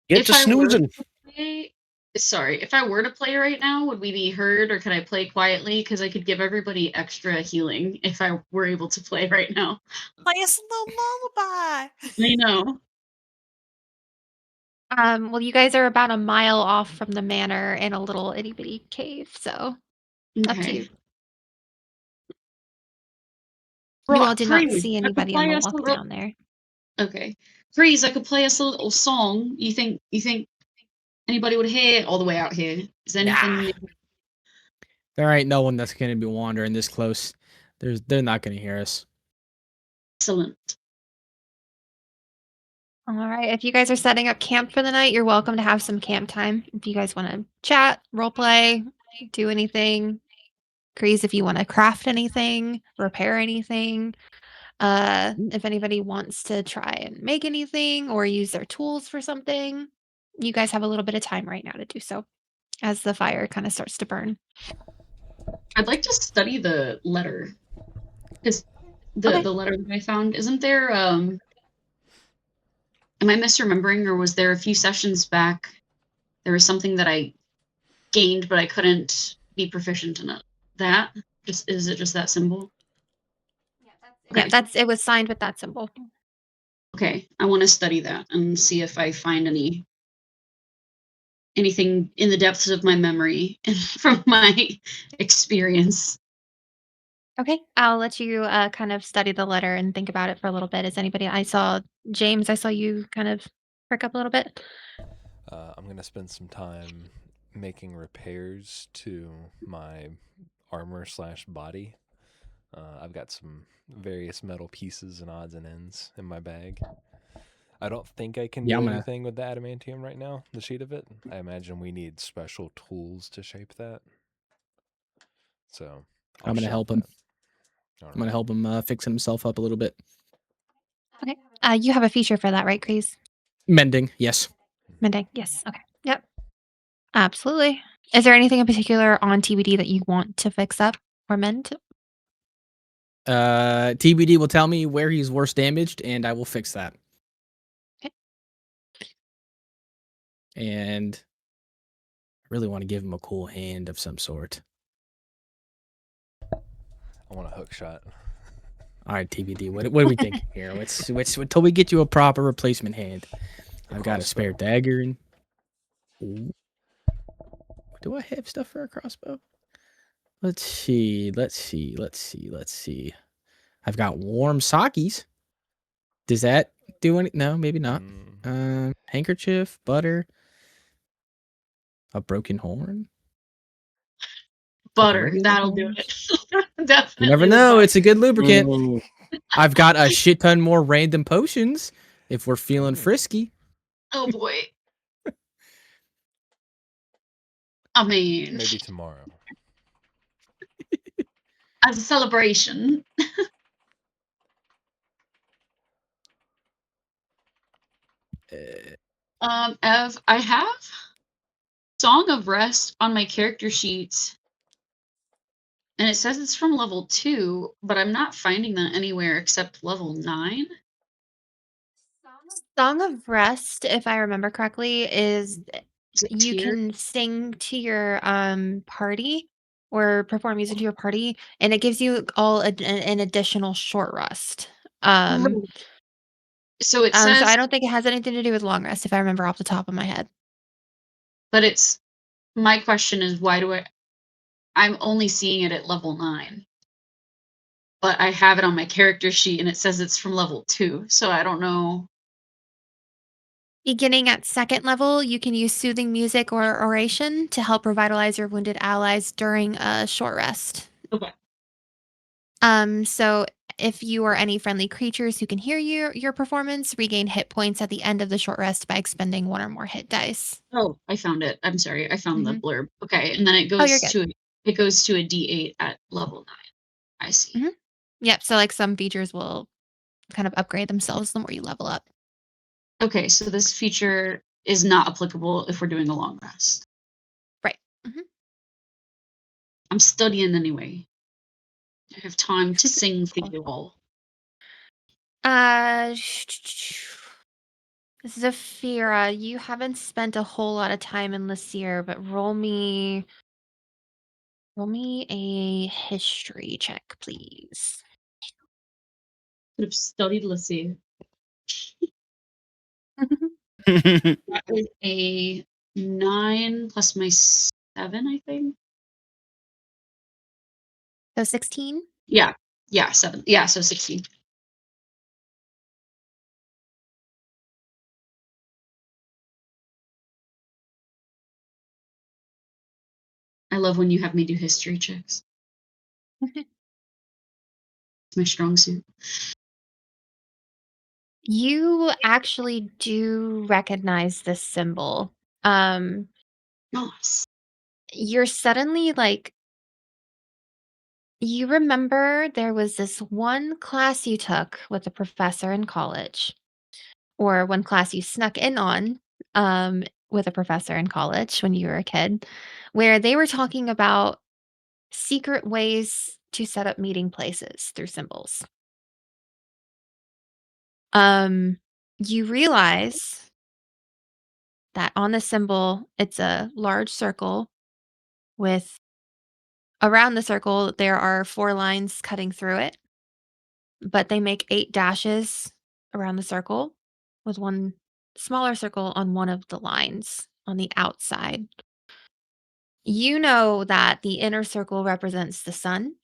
get If to I were snoozing. to play Sorry, if I were to play right now, would we be heard, or could I play quietly? Because I could give everybody extra healing if I were able to play right now. Play us a little lullaby. I know. Well, you guys are about a mile off from the manor in a little itty bitty cave, so up to you. Okay. You all did not Kreezz, see I could anybody on play the us a walk little. down there. Okay, Kreezz, I could play us a little song. You think anybody would hear all the way out here? Is there anything? Nah. There ain't no one that's gonna be wandering this close. They're not gonna hear us. Excellent. All right. If you guys are setting up camp for the night, you're welcome to have some camp time. If you guys want to chat, role play, do anything. Kreezz, if you want to craft anything, repair anything. If anybody wants to try and make anything or use their tools for something, you guys have a little bit of time right now to do so as the fire kind of starts to burn. I'd like to study the letter, because Okay. the letter that I found, isn't there? Am I misremembering, or was there a few sessions back? There was something that I gained, but I couldn't be proficient in it. That is it? Just that symbol? Yeah, Okay. it was signed with that symbol. Okay, I want to study that and see if I find anything in the depths of my memory from my experience. Okay, I'll let you kind of study the letter and think about it for a little bit. Is anybody? I saw James. I saw you kind of prick up a little bit. I'm gonna spend some time making repairs to my armor/body. I've got some various metal pieces and odds and ends in my bag. I don't think I can do anything with the adamantium right now, the sheet of it. I imagine we need special tools to shape that. So I'm gonna help him. All I'm gonna help him fix himself up a little bit. Okay. You have a feature for that, right, Kreezz? Mending, yes. Mending, yes. Okay. Yep. Absolutely. Is there anything in particular on TBD that you want to fix up or mend? TBD will tell me where he's worst damaged, and I will fix that. Okay. And I really want to give him a cool hand of some sort. I want a hook shot. All right, TBD. What are we thinking here? Let's until we get you a proper replacement hand. I've got a spare dagger and. Ooh. Do I have stuff for a crossbow? Let's see. I've got warm sakis. Does that do any? No, maybe not. Handkerchief, butter, a broken horn. Butter, that'll do it. Definitely. You never know. butter. It's a good lubricant. Ooh. I've got a shit ton more random potions if we're feeling frisky. Oh boy. I mean, Maybe tomorrow. as a celebration. Ev, I have Song of Rest on my character sheet, and it says it's from level 2, but I'm not finding that anywhere except level 9. Song of Rest, if I remember correctly, is you tiered? can sing to your party or perform music to your party, and it gives you all an additional short rest. Right. So it So says, I don't think it has anything to do with long rest, if I remember off the top of my head. but it's my question is why I'm only seeing it at level 9. But I have it on my character sheet and it says it's from level 2, so I don't know. Beginning at second level, you can use soothing music or oration to help revitalize your wounded allies during a short rest. Okay. So if you or any friendly creatures who can hear your performance regain hit points at the end of the short rest by expending 1 or more hit dice. Oh, I found it. I'm sorry. I found the Mhm. blurb. Okay, and then it Oh, you're goes good. to a D8 at level 9. I see. Mhm. Yep. So like some features will kind of upgrade themselves the more you level up. Okay, so this feature is not applicable if we're doing a long rest. Right. Mhm. I'm studying anyway. I have time to sing for you all. Zephira, you haven't spent a whole lot of time in Lysier, but roll me a history check, please. Could have studied Lysia. That is a 9 plus my 7, I think. So 16? Yeah. Yeah, 7. Yeah, so 16. I love when you have me do history checks. It's my strong suit. You actually do recognize this symbol. Nice. You're suddenly like, you remember there was this one class you took with a professor in college, or one class you snuck in on with a professor in college when you were a kid, where they were talking about secret ways to set up meeting places through symbols. You realize that on the symbol, it's a large circle with around the circle, there are 4 lines cutting through it, but they make 8 dashes around the circle with one smaller circle on one of the lines on the outside. You know that the inner circle represents the sun,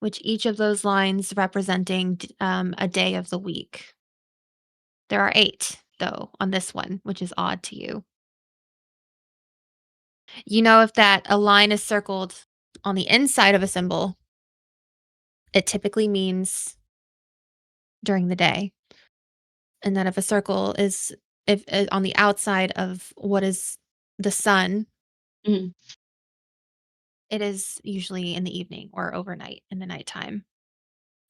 which each of those lines representing a day of the week. There are 8, though, on this one, which is odd to you. You know if that a line is circled on the inside of a symbol, it typically means during the day. And that if a circle is if on the outside of what is the sun, Mhm. it is usually in the evening or overnight in the nighttime.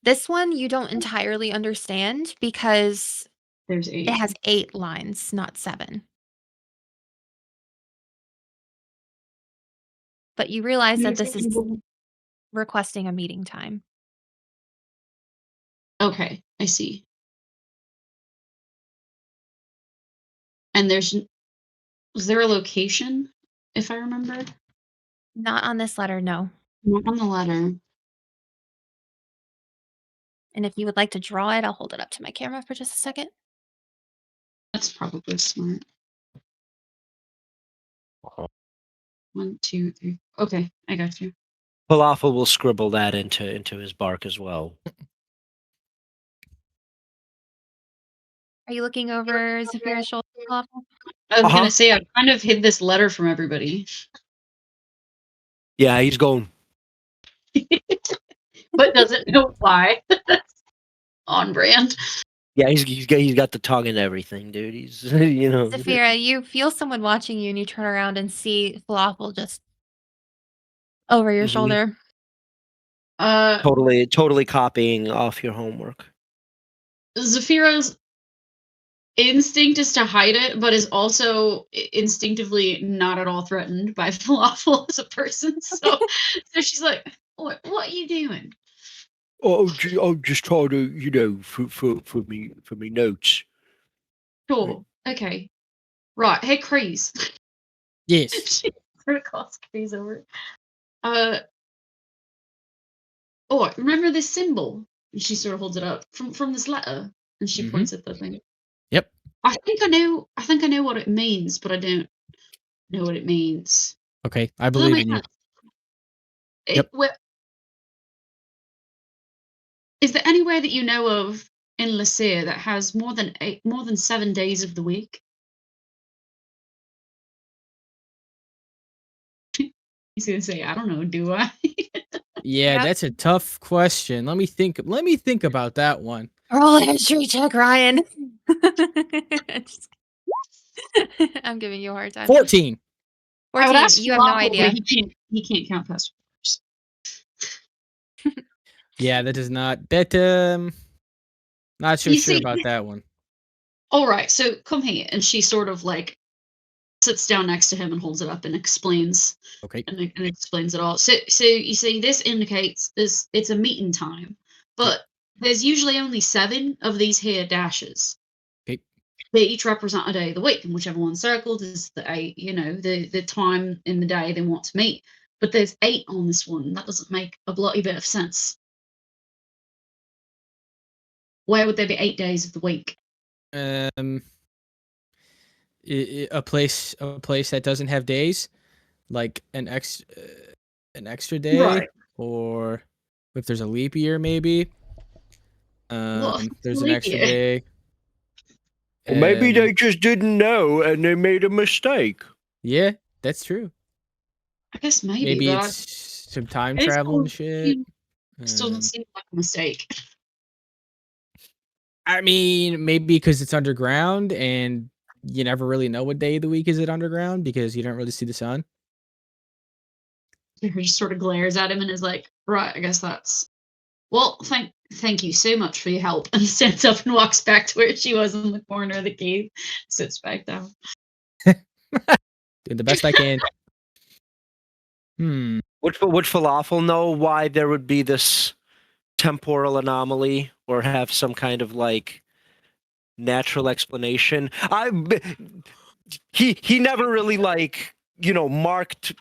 This one you don't entirely understand because There's 8. it has 8 lines, not 7. But you realize that this is requesting a meeting time. Okay, I see. And was there a location, if I remember? Not on this letter, no. Not on the letter. And if you would like to draw it, I'll hold it up to my camera for just a second. That's probably smart. 1, 2, 3. Okay, I got you. Falafel will scribble that into his bark as well. Are you looking over Zephira's shoulder, Falafel? I was Uh-huh. gonna say I kind of hid this letter from everybody, Yeah, he's going. but doesn't know why. On brand. Yeah, he's got the tongue and everything, dude. He's you know. Zephira, you feel someone watching you and you turn around and see Falafel just over your Mhm. shoulder. Totally copying off your homework. Zephira's instinct is to hide it, but is also instinctively not at all threatened by Falafel as a person. So she's like, what are you doing? I'm just trying to, for me notes. Sure. Okay. Right. Hey, Kreezz. Yes. She sort of calls Kreezz over. Remember this symbol? And she sort of holds it up from this letter, and she Mhm. points at the thing. Yep. I think I know what it means, but I don't know what it means. Okay, I Does that believe make in you. sense? Yep. Is there anywhere that you know of in Lysia that has more than 7 days of the week? He's gonna say, I don't know, do I? Yeah, Yep. that's a tough question. Let me think about that one. Roll a history check, Ryan. I'm giving you a hard time. 14. I would 14, ask you have no Falafel, idea. but he can't count past 4. Yeah, that does not not so You sure see, about that one. all right, so come here, and she sort of like sits down next to him and holds it up and explains Okay. and explains it all. So you see, this indicates it's a meeting time, but there's usually only 7 of these here dashes. Okay. they each represent a day of the week, and whichever one's circled is the time in the day they want to meet. But there's 8 on this one, and that doesn't make a bloody bit of sense. Where would there be 8 days of the week? A place that doesn't have days, like an extra day, Right. or if there's a leap year, maybe. There's an leap extra year? day. Or maybe and- they just didn't know and they made a mistake. Yeah, that's true. I guess maybe, Maybe but it's some time it travel and still shit. doesn't Um, seem like a mistake. I mean, maybe because it's underground and you never really know what day of the week is it underground because you don't really see the sun. He just sort of glares at him and is like, right, I guess that's... Well, thank you so much for your help. And stands up and walks back to where she was in the corner of the cave. Sits back down. Doing the best I can. Would Falafel know why there would be this temporal anomaly or have some kind of like natural explanation? He never really like, marked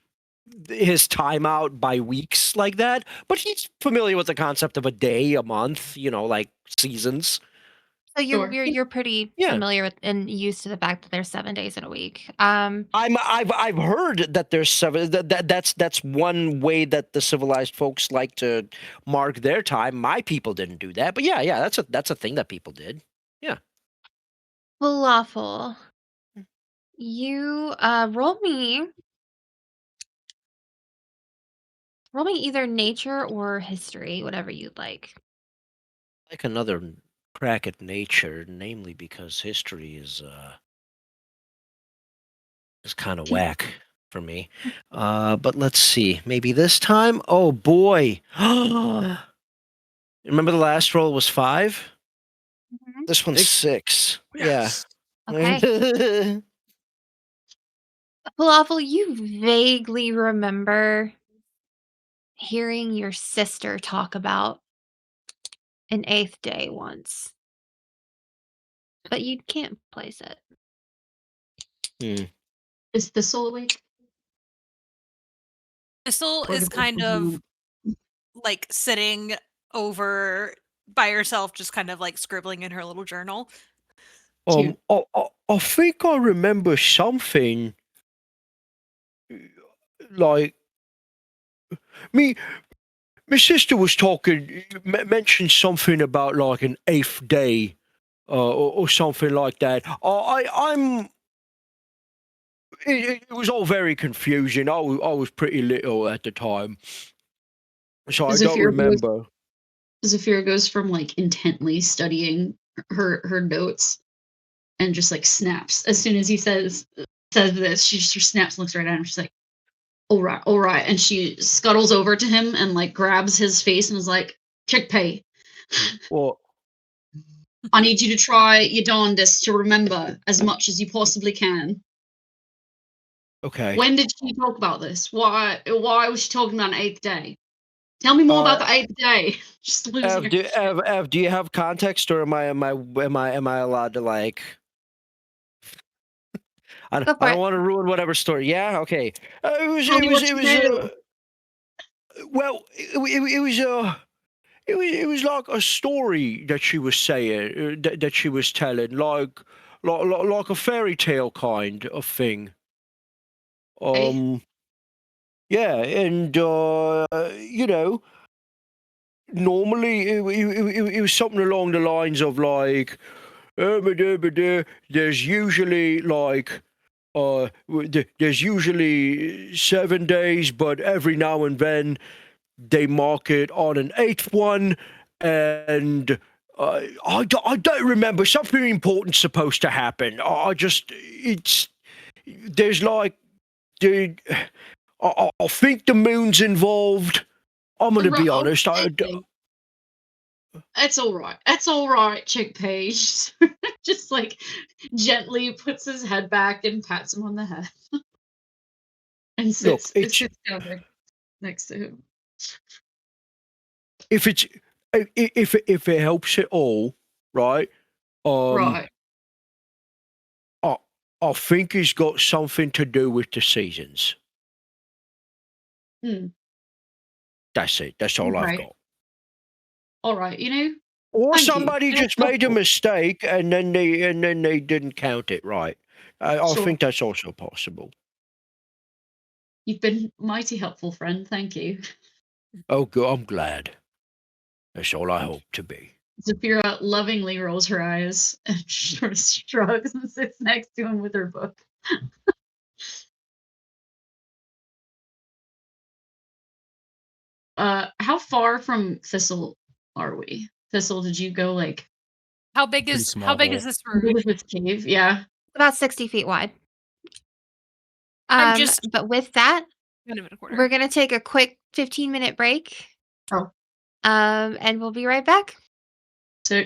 his time out by weeks like that, but he's familiar with the concept of a day, a month, like seasons. So Sure. you're pretty Yeah. familiar with and used to the fact that there's 7 days in a week. I've heard that there's 7 that's one way that the civilized folks like to mark their time. My people didn't do that, but yeah, that's a thing that people did. Falafel. You roll me either nature or history, whatever you'd like. Like another crack at nature, namely because history is kind of whack for me. But let's see. Maybe this time? Oh boy. Remember the last roll was 5? Mhm. This one's 6. Yes. Okay. Yeah. Falafel, you vaguely remember hearing your sister talk about an 8th day once, but you can't place it. Is Thistle awake? Thistle Or is did kind Thistle of like sitting over by herself, just kind of like scribbling in her little journal. Cute. I think I remember something like me. My sister was talking, mentioned something about like an 8th day, or something like that. It was all very confusing. I was pretty little at the time, so I don't remember. Zephira goes from like intently studying her notes and just like snaps as soon as he says this. She just snaps and looks right at him. She's like, all right, and she scuttles over to him and like grabs his face and is like, Chickpea, Well, I need you to try your darndest to remember as much as you possibly can. okay. When did she talk about this? Why was she talking about an 8th day? Tell me more about the 8th day. Just losing her. Ev, do you have context, or am I allowed to like? I Go for don't it. want to ruin whatever story. Yeah, okay. Tell me what you know. Well, it was like a story that she was saying, that she was telling, like a fairy tale kind of thing. Okay. Yeah, and normally it was something along the lines of like, there's usually like, there's usually 7 days, but every now and then they mark it on an 8th one, and I don't remember. Something important's supposed to happen. There's like, dude, I think the moon's involved. I'm gonna be honest. That's all right. That's all right, Chickpea. Just like gently puts his head back and pats him on the head, and sits down there next to him. If it helps at all, right? Right. I think it's got something to do with the seasons. Hmm. That's it. That's all I've Right. got. All right, you know. Or Thank you. somebody That's just made a helpful. mistake and then they didn't count it right. I Sure. think that's also possible. You've been mighty helpful, friend. Thank you. Oh, good. I'm glad. That's all I hope to be. Zephira lovingly rolls her eyes and sort of shrugs and sits next to him with her book. How far from Thistle are we? Thistle, did you go like How big Pretty is small hole. this room? with this cave? Yeah. About 60 feet wide. I'm just But with that, kind of in a corner. we're gonna take a quick 15-minute break. Oh. And we'll be right back. So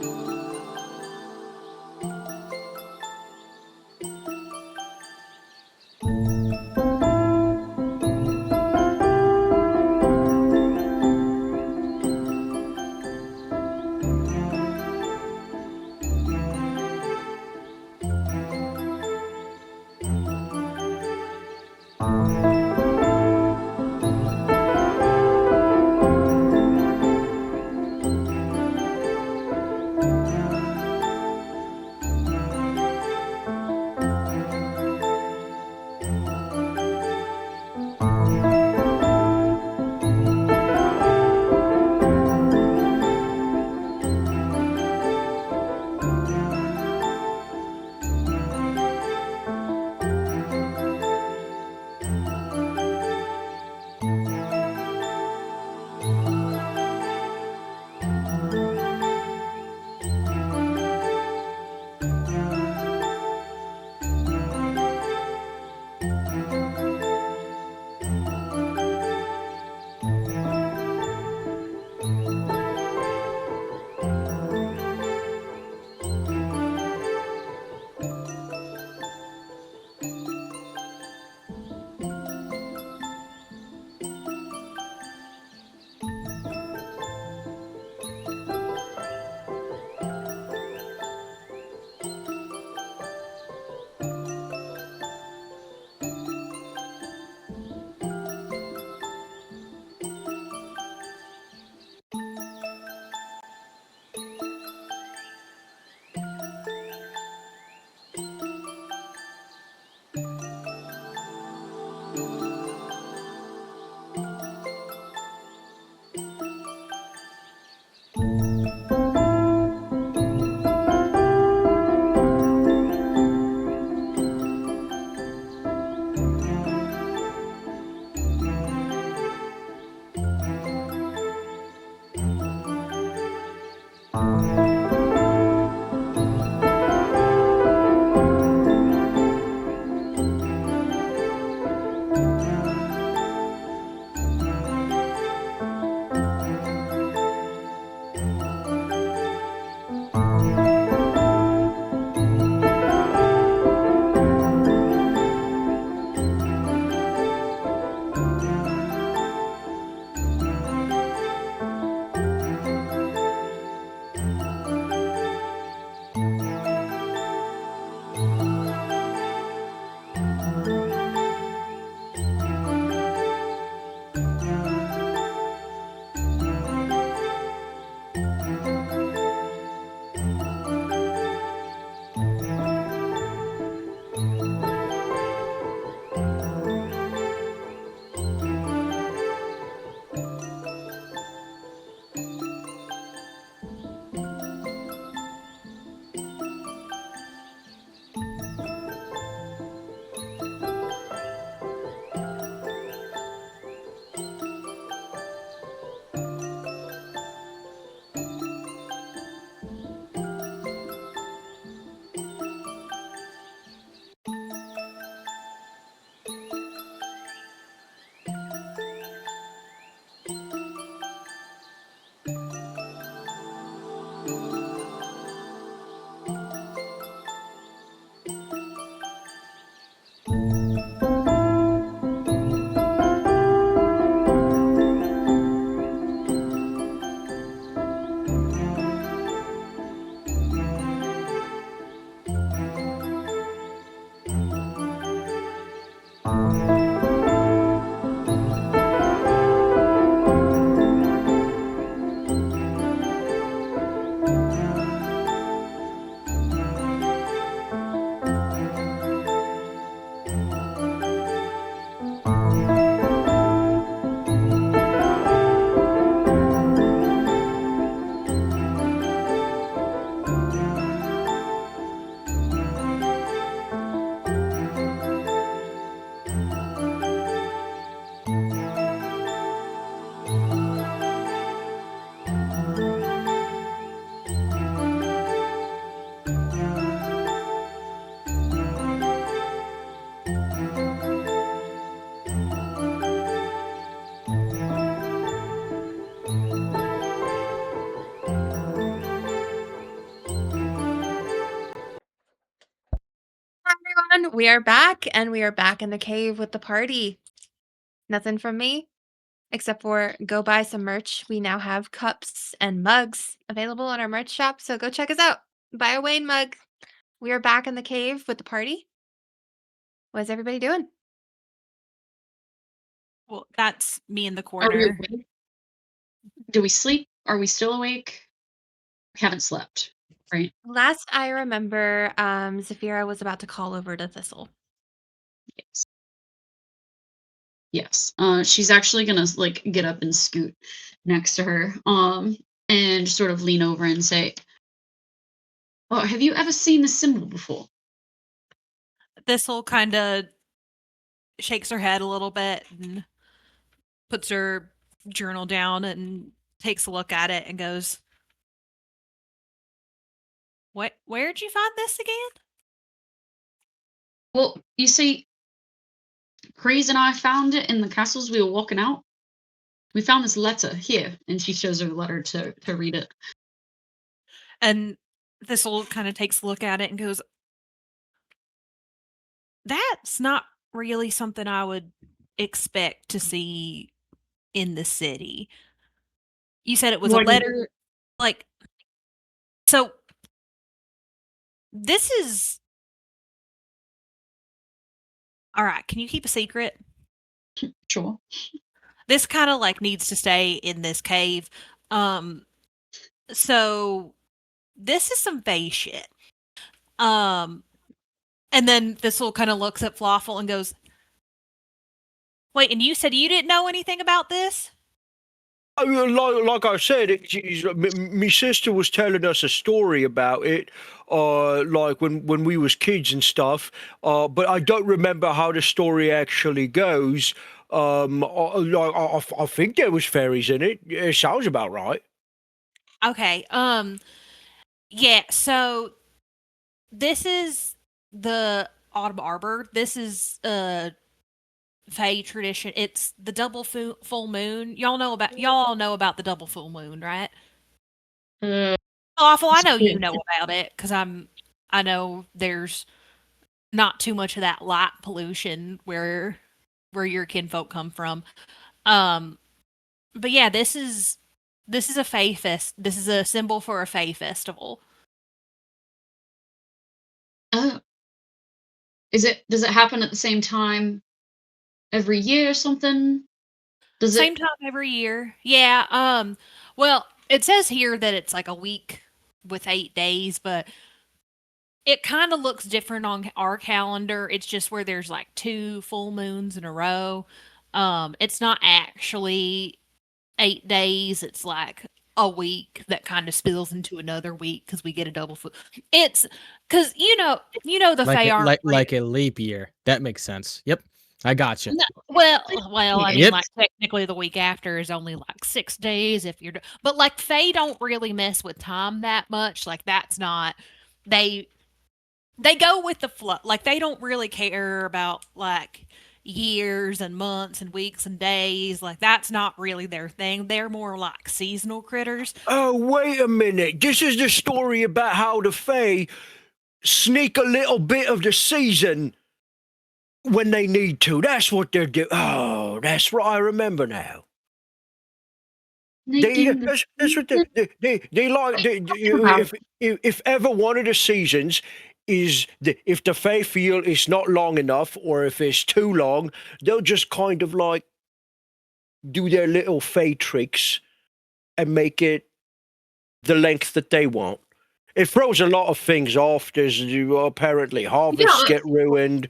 you everyone. We are back, and we are back in the cave with the party. Nothing from me, except for go buy some merch. We now have cups and mugs available on our merch shop, so go check us out. Buy a Wayne mug. We are back in the cave with the party. What is everybody doing? Well, that's me in the Are we corner. awake? Do we sleep? Are we still awake? We haven't slept, right? Last I remember, Zephira was about to call over to Thistle. Yes. Yes. She's actually gonna like get up and scoot next to her, and sort of lean over and say, "Oh, have you ever seen this symbol before?" Thistle kind of shakes her head a little bit and puts her journal down and takes a look at it and goes, Where'd you find this again?" Well, you see, Kreezz and I found it in the castles we were walking out. We found this letter here, and she shows her the letter to read it. And Thistle kind of takes a look at it and goes, "That's not really something I would expect to see in the city. You said it was a What do you- letter, like, so this is all right. Can you keep a secret? Sure. This kind of like needs to stay in this cave. So this is some Fae shit. And then Thistle kind of looks at Falafel and goes, "Wait, and you said you didn't know anything about this?" Like I said, my sister was telling us a story about it, like when we was kids and stuff. But I don't remember how the story actually goes. I think there was fairies in it. It sounds about right. Okay. Yeah, so this is the Autumn Arbor. This is Fae tradition. It's the double full moon. Y'all all know about the double full moon, right? Awful. I know you know about it because I know there's not too much of that light pollution where your kinfolk come from. But yeah, this is a Fae fest. This is a symbol for a Fae festival. Does it happen at the same time every year or something? Same time every year. Yeah. Well, it says here that it's like a week with 8 days, but it kind of looks different on our calendar. It's just where there's like 2 full moons in a row. It's not actually 8 days. It's like a week that kind of spills into another week because we get a double full. It's because the Fae aren't like a leap year. That makes sense. Yep, I gotcha. No, well, I mean, Yep. like technically the week after is only like 6 days if you're, but like Fae don't really mess with time that much. Like that's not they go with the flow. Like they don't really care about like years and months and weeks and days. Like that's not really their thing. They're more like seasonal critters. Oh, wait a minute. This is the story about how the Fae sneak a little bit of the season when they need to. That's what they're doing. Oh, that's right. I remember now. That's what they like. If ever one of the seasons is if the Fae feel it's not long enough or if it's too long, they'll just kind of like do their little Fae tricks and make it the length that they want. It throws a lot of things off. There's apparently harvests get ruined.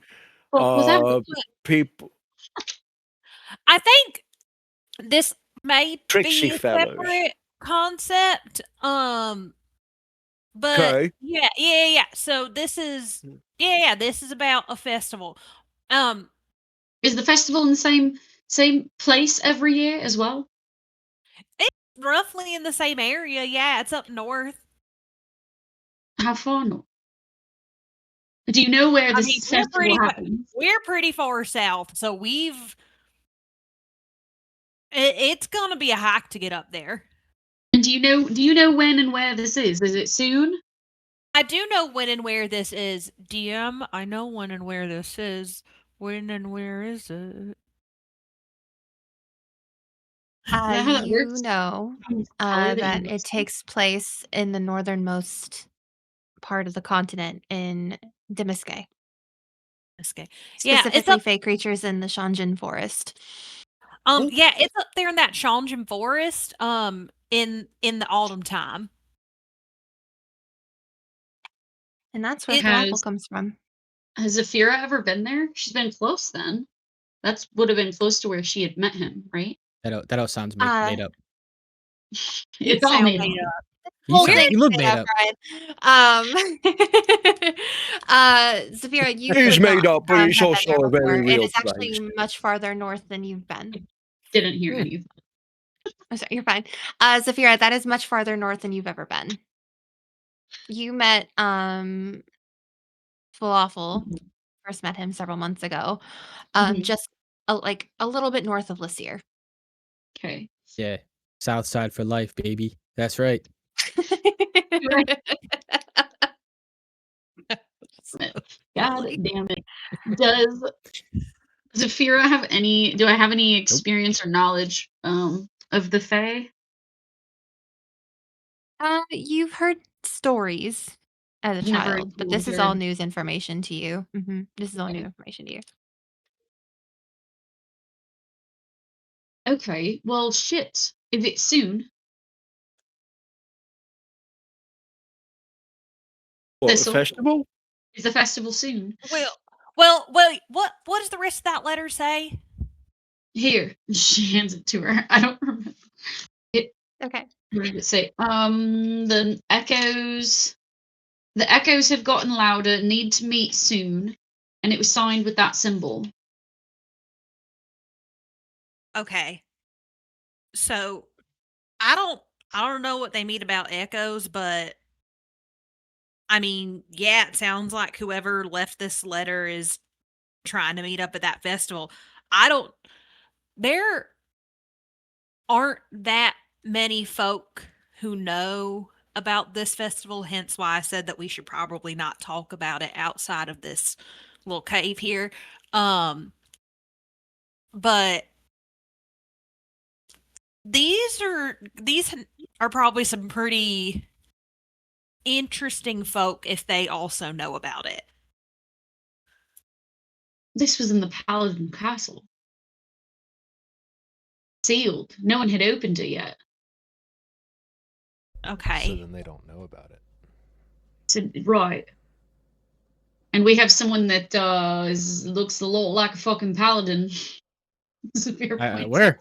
People. I think this may Tricksy be a fellows. separate concept. But Okay. yeah. So this is this is about a festival. Is the festival in the same place every year as well? It's roughly in the same area. Yeah, it's up north. How far north? Do you know where this festival happens? We're pretty far south, so it's gonna be a hike to get up there. And do you know when and where this is? Is it soon? I do know when and where this is. DM, I know when and where this is. When and where is it? Is that how that You works? know Power that that you it takes place in the northernmost part of the continent in Demiskay, Okay. Yeah, it's specifically up. fey creatures in the Shanjin forest. Yeah, it's up there in that Shanjin forest. In the autumn time. And that's where It falafel comes from. Has Zephira ever been there? She's been close then. That would have been close to where she had met him, right? That all sounds made up. It's all sound made made up. up. Whole You thing's look made made up, up. Brian. Zephira, you It is would made not up, but it's have been also there a very before, and real it's actually place. much farther north than you've been. Didn't hear any of that. Oh, sorry, you're fine. Zephira, that is much farther north than you've ever been. You met Falafel, first met him several months ago, Mhm. just like a little bit north of Lysier. Okay. Yeah. South side for life, baby. That's right. God damn it. Does Zephira have any do I have any experience or knowledge of the Fae? You've heard stories as a Never child, but this is all encountered. news information to you. This is all new Okay. information to you. Okay. Well shit. If it's soon. What, a Thistle, festival? is the festival soon? Well. What does the rest of that letter say? Here. She hands it to her. I don't remember. Okay. What did it say? The echoes have gotten louder, need to meet soon. And it was signed with that symbol. Okay. So I don't know what they mean about echoes, but I mean, yeah, it sounds like whoever left this letter is trying to meet up at that festival. There aren't that many folk who know about this festival, hence why I said that we should probably not talk about it outside of this little cave here. But these are probably some pretty interesting folk if they also know about it. This was in the Paladin Castle. Sealed. No one had opened it yet. Okay. So then they don't know about it. So, right. And we have someone that looks a lot like a fucking paladin. Where?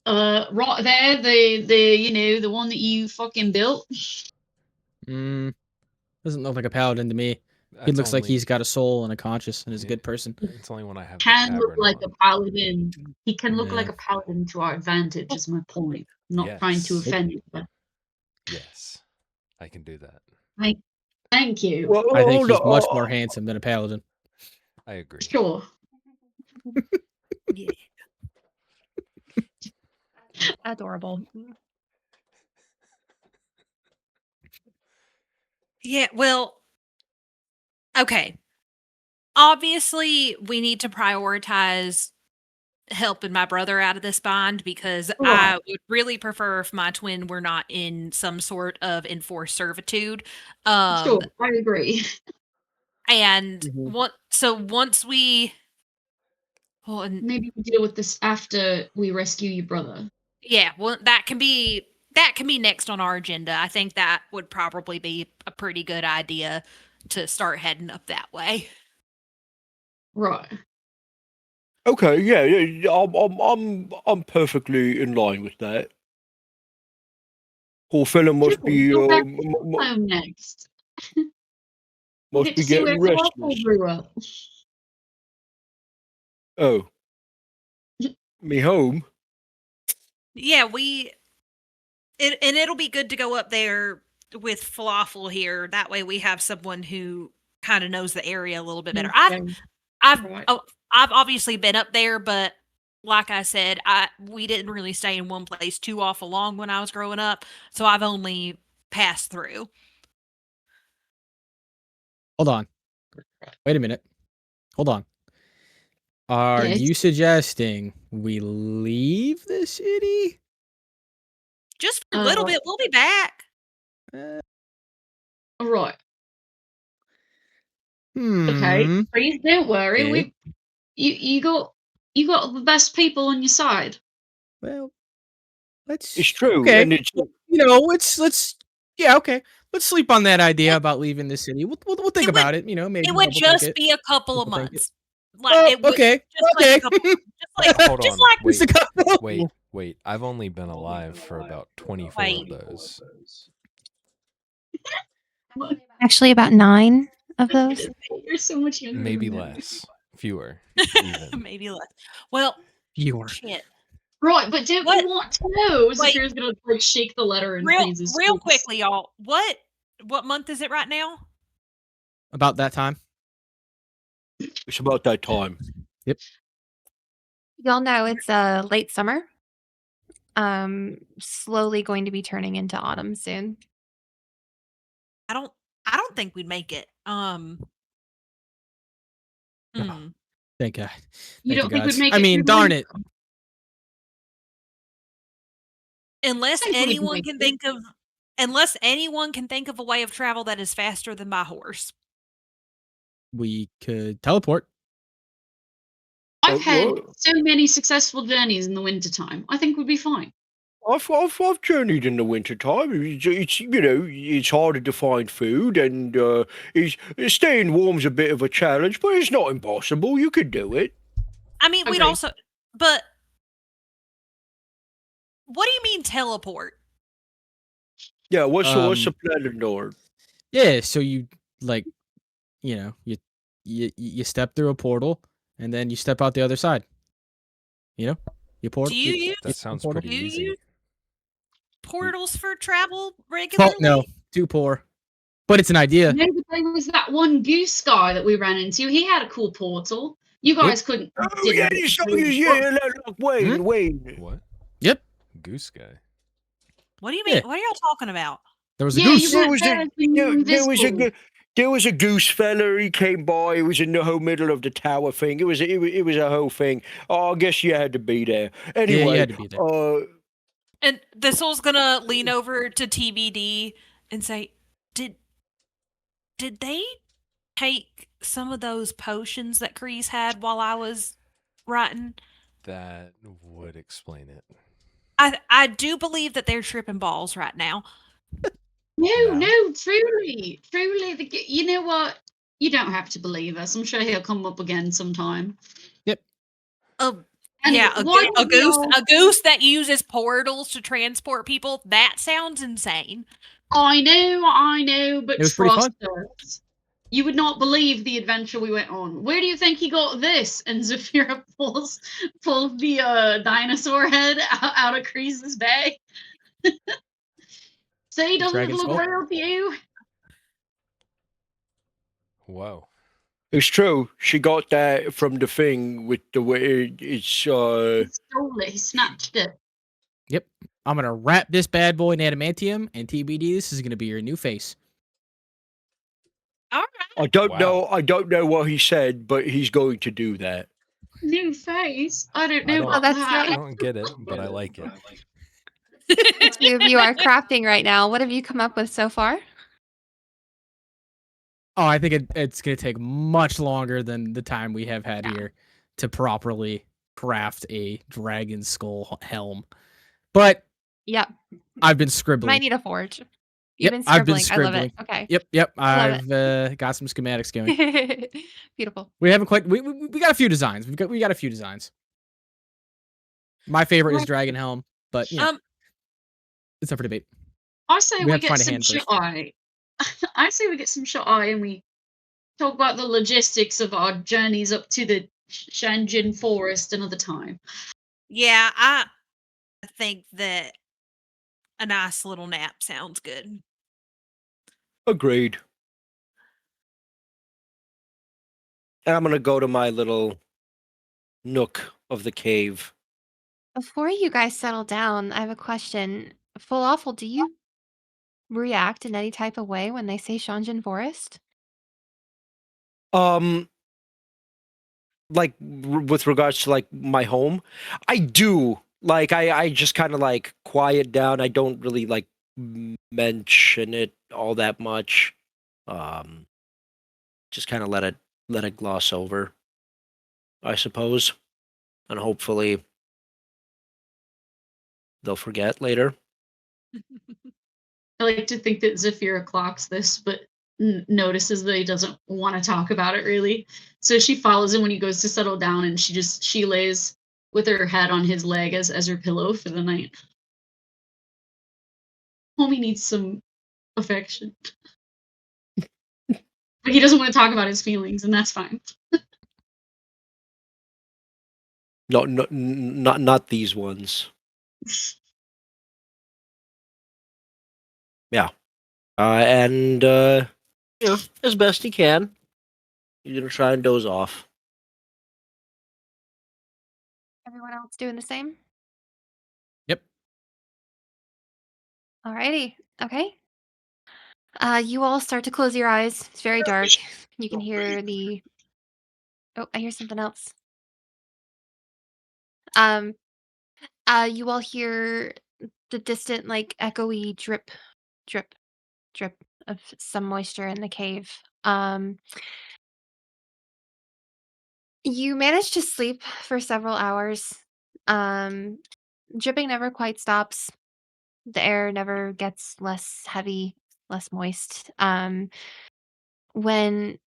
Right there, the one that you fucking built. Doesn't look like a paladin to me. He That's looks like only- he's got a soul and a conscience and is a Yeah. good person. It's only when I have the Can look tavern like on. a paladin. He can look Yeah. like a paladin to our advantage, is my point. I'm not trying to Yes. offend you, but Yes, I can do that. thank you. Well, I think hold he's much on. more handsome than a paladin. I agree. Sure. Yeah. Adorable. Yeah, well, okay. Obviously, we need to prioritize helping my brother out of this bind because I would really prefer if my twin were not in some sort of enforced servitude. Sure, I agree. And Mhm. once we well, and Maybe we deal with this after we rescue your brother. yeah, well that can be next on our agenda. I think that would probably be a pretty good idea to start heading up that way. Right. Okay, yeah, I'm perfectly in line with that. Poor fella must Sure, be go back home next. We'll must get be to see where getting Falafel restless. grew up. Oh, me home. Yeah, it'll be good to go up there with Falafel here. That way we have someone who kind of knows the area a little bit better. Right. I've obviously been up there, but like I said, we didn't really stay in one place too awful long when I was growing up. So I've only pass through. Hold on. Wait a minute. Hold on. Are Yes. you suggesting we leave the city? Just for a little bit. We'll be back. All right. Hmm. Okay. Please don't worry. Okay. You got the best people on your side. Well, let's. It's true, Okay. and it's Let's. Yeah. Okay. Let's sleep on that idea about leaving the city. We'll think about it. Maybe It would double think just it. be a couple of Double think it. months. Oh, It would okay. just like a couple, Hold just on. like Wait. Just a couple. Wait. I've only been alive for about 24 of those. Actually, about 9 of those. You're so much younger. Maybe than me. less. Fewer. Even. maybe less. Well, You are. shit. Right, but don't What? you want to know? Wait. Zephira's gonna like shake the letter and Real Kreezz's face. quickly, y'all. What month is it right now? About that time. it's about that time. Y'all know it's late summer. Slowly going to be turning into autumn soon. I don't think we'd make it. Thank God. You don't think gods. we'd make I it mean, through darn winter? it. Unless I think we can anyone make can it. think of a way of travel that is faster than by horse. We could teleport. I've had well, so many successful journeys in the wintertime. I think we'd be fine. I've journeyed in the wintertime. It's it's harder to find food, and staying warm's a bit of a challenge, but it's not impossible. You could do it. I mean, we'd Agreed. also, but what do you mean teleport? Yeah, what's the plan in Nord? Yeah, so you you step through a portal and then you step out the other side. You portal. Do you use That sounds portal. pretty do you easy. use portals for travel regularly? Oh no, too poor. But it's an idea. You know, but there was that one goose guy that we ran into. He had a cool portal. You guys couldn't. Oh didn't yeah, get you to saw do it. look, Wayne. What? Yep. Goose guy. What do you mean? Yeah. What are y'all talking about? There was a Yeah, goose. you weren't there when you were invisible. There was a goose fella. He came by. It was in the whole middle of the tower thing. It was a whole thing. Oh, I guess you had to be there. Anyway, you had to be there. And Thistle's gonna lean over to TBD and say, "Did they take some of those potions that Kreezz had while I was writing?" That would explain it. I do believe that they're tripping balls right now. No, truly. You know what? You don't have to believe us. I'm sure he'll come up again sometime. Yep. Yeah, why a don't we all- goose that uses portals to transport people. That sounds insane. I know, but It was pretty trust us. You would not believe the adventure we went on. Where do you think he got this? And Zephira pulls the dinosaur head out of Kreezz's bag. So he doesn't Dragon look skull? real to you. Whoa. It's true. She got that from the thing with the way it's. He stole it. He snatched it. Yep. I'm gonna wrap this bad boy in adamantium, and TBD, this is gonna be your new face. All right. I don't Wow. know. I don't know what he said, but he's going to do that. New face? I don't know I don't- about that's that. I don't get it, but I like it. The two of you are crafting right now. What have you come up with so far? Oh, I think it's gonna take much longer than the time we have had here to properly craft a dragon skull helm. But Yep. I've been scribbling. Might need a forge. Yep, You've been I've been scribbling. I love it. Okay. Yep. Love I've got some schematics going. Beautiful. We haven't quite. We got a few designs. We got a few designs. My favorite is dragon helm, but it's up for debate. I say We we have to get find a some hand first. shut eye. I say we get some shut eye and we talk about the logistics of our journeys up to the Shanjin forest another time. Yeah, I think that a nice little nap sounds good. Agreed. And I'm gonna go to my little nook of the cave. Before you guys settle down, I have a question. Falafel, do you react in any type of way when they say Shanjin Forest? Like with regards to like my home, I do. Like I just kind of like quiet down. I don't really like mention it all that much. Just kind of let it gloss over, I suppose, and hopefully they'll forget later. I like to think that Zephira clocks this, but notices that he doesn't want to talk about it really. So she follows him when he goes to settle down, and she lays with her head on his leg as her pillow for the night. Homie needs some affection. But he doesn't want to talk about his feelings, and that's fine. No, not these ones. Yeah. And as best he can, he's gonna try and doze off. Everyone else doing the same? Yep. Alrighty. Okay. You all start to close your eyes. It's very dark. You can hear the... Oh, I hear something else. You all hear the distant, like, echoey drip, drip, drip of some moisture in the cave. You manage to sleep for several hours. Dripping never quite stops. The air never gets less heavy, less moist. When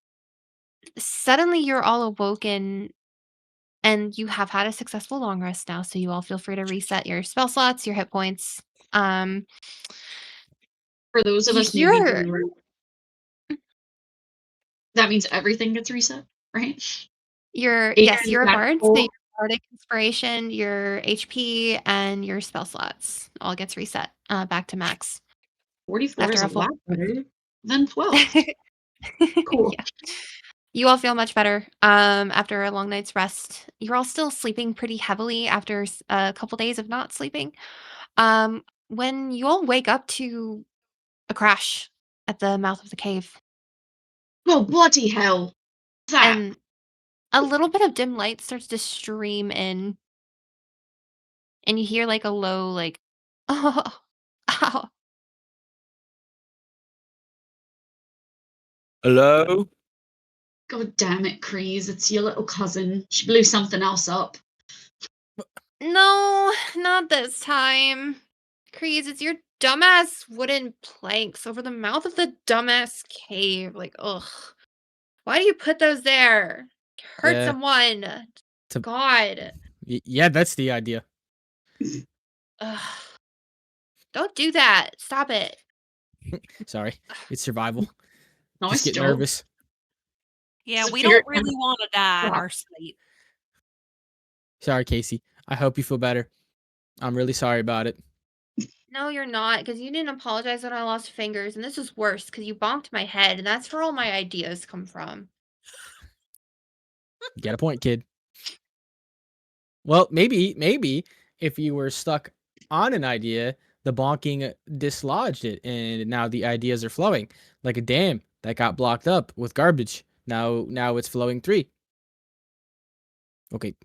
suddenly you're all awoken and you have had a successful long rest now, so you all feel free to reset your spell slots, your hit points. For those of us You're newbies, that means everything gets reset, right? Yes, you're a bard, so Cool. your bardic inspiration, your HP, and your spell slots all gets reset back to max. 44 After is a a full lot better than 12. Cool. Yeah. You all feel much better after a long night's rest. You're all still sleeping pretty heavily after a couple days of not sleeping. When you all wake up to a crash at the mouth of the cave, Oh, bloody hell. What's that? and a little bit of dim light starts to stream in, and you hear like a low, like, oh, ow. Hello? God damn it, Kreezz. It's your little cousin. She blew something else up. No, not this time. Kreezz, it's your dumbass wooden planks over the mouth of the dumbass cave. Like, ugh. Why do you put those there? Hurt Yeah. someone. To- God. Yeah, that's the idea. Ugh. Don't do that. Stop it. Sorry, it's survival. Nice Just get job. nervous. Yeah, we Zephira don't really want to die in Wow. our sleep. Sorry, Casey. I hope you feel better. I'm really sorry about it. No, you're not, because you didn't apologize when I lost fingers, and this is worse because you bonked my head, and that's where all my ideas come from. You got a point, kid. Well, maybe if you were stuck on an idea, the bonking dislodged it, and now the ideas are flowing like a dam that got blocked up with garbage. Now it's flowing 3. Okay.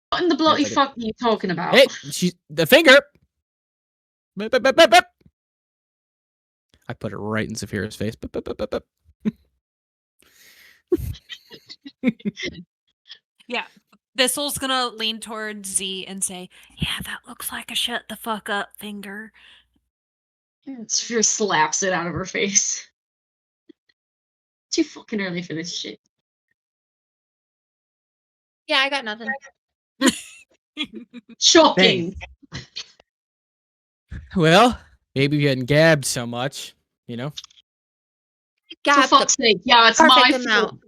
What in the bloody like a- fuck are you talking about? Hey, she's the finger. Bip, bip, bip, bip, bip. I put it right in Zephira's face. Bip, bip, bip, bip, bip. Yeah. Thistle's gonna lean towards Z and say, "Yeah, that looks like a shut the fuck up finger." Zephira slaps it out of her face. Too fucking early for this shit. Yeah, I got nothing. Shocking. Well, maybe you hadn't gabbed so much, you know? For Gab fuck's the sake. Yeah, it's perfect my amount. fault.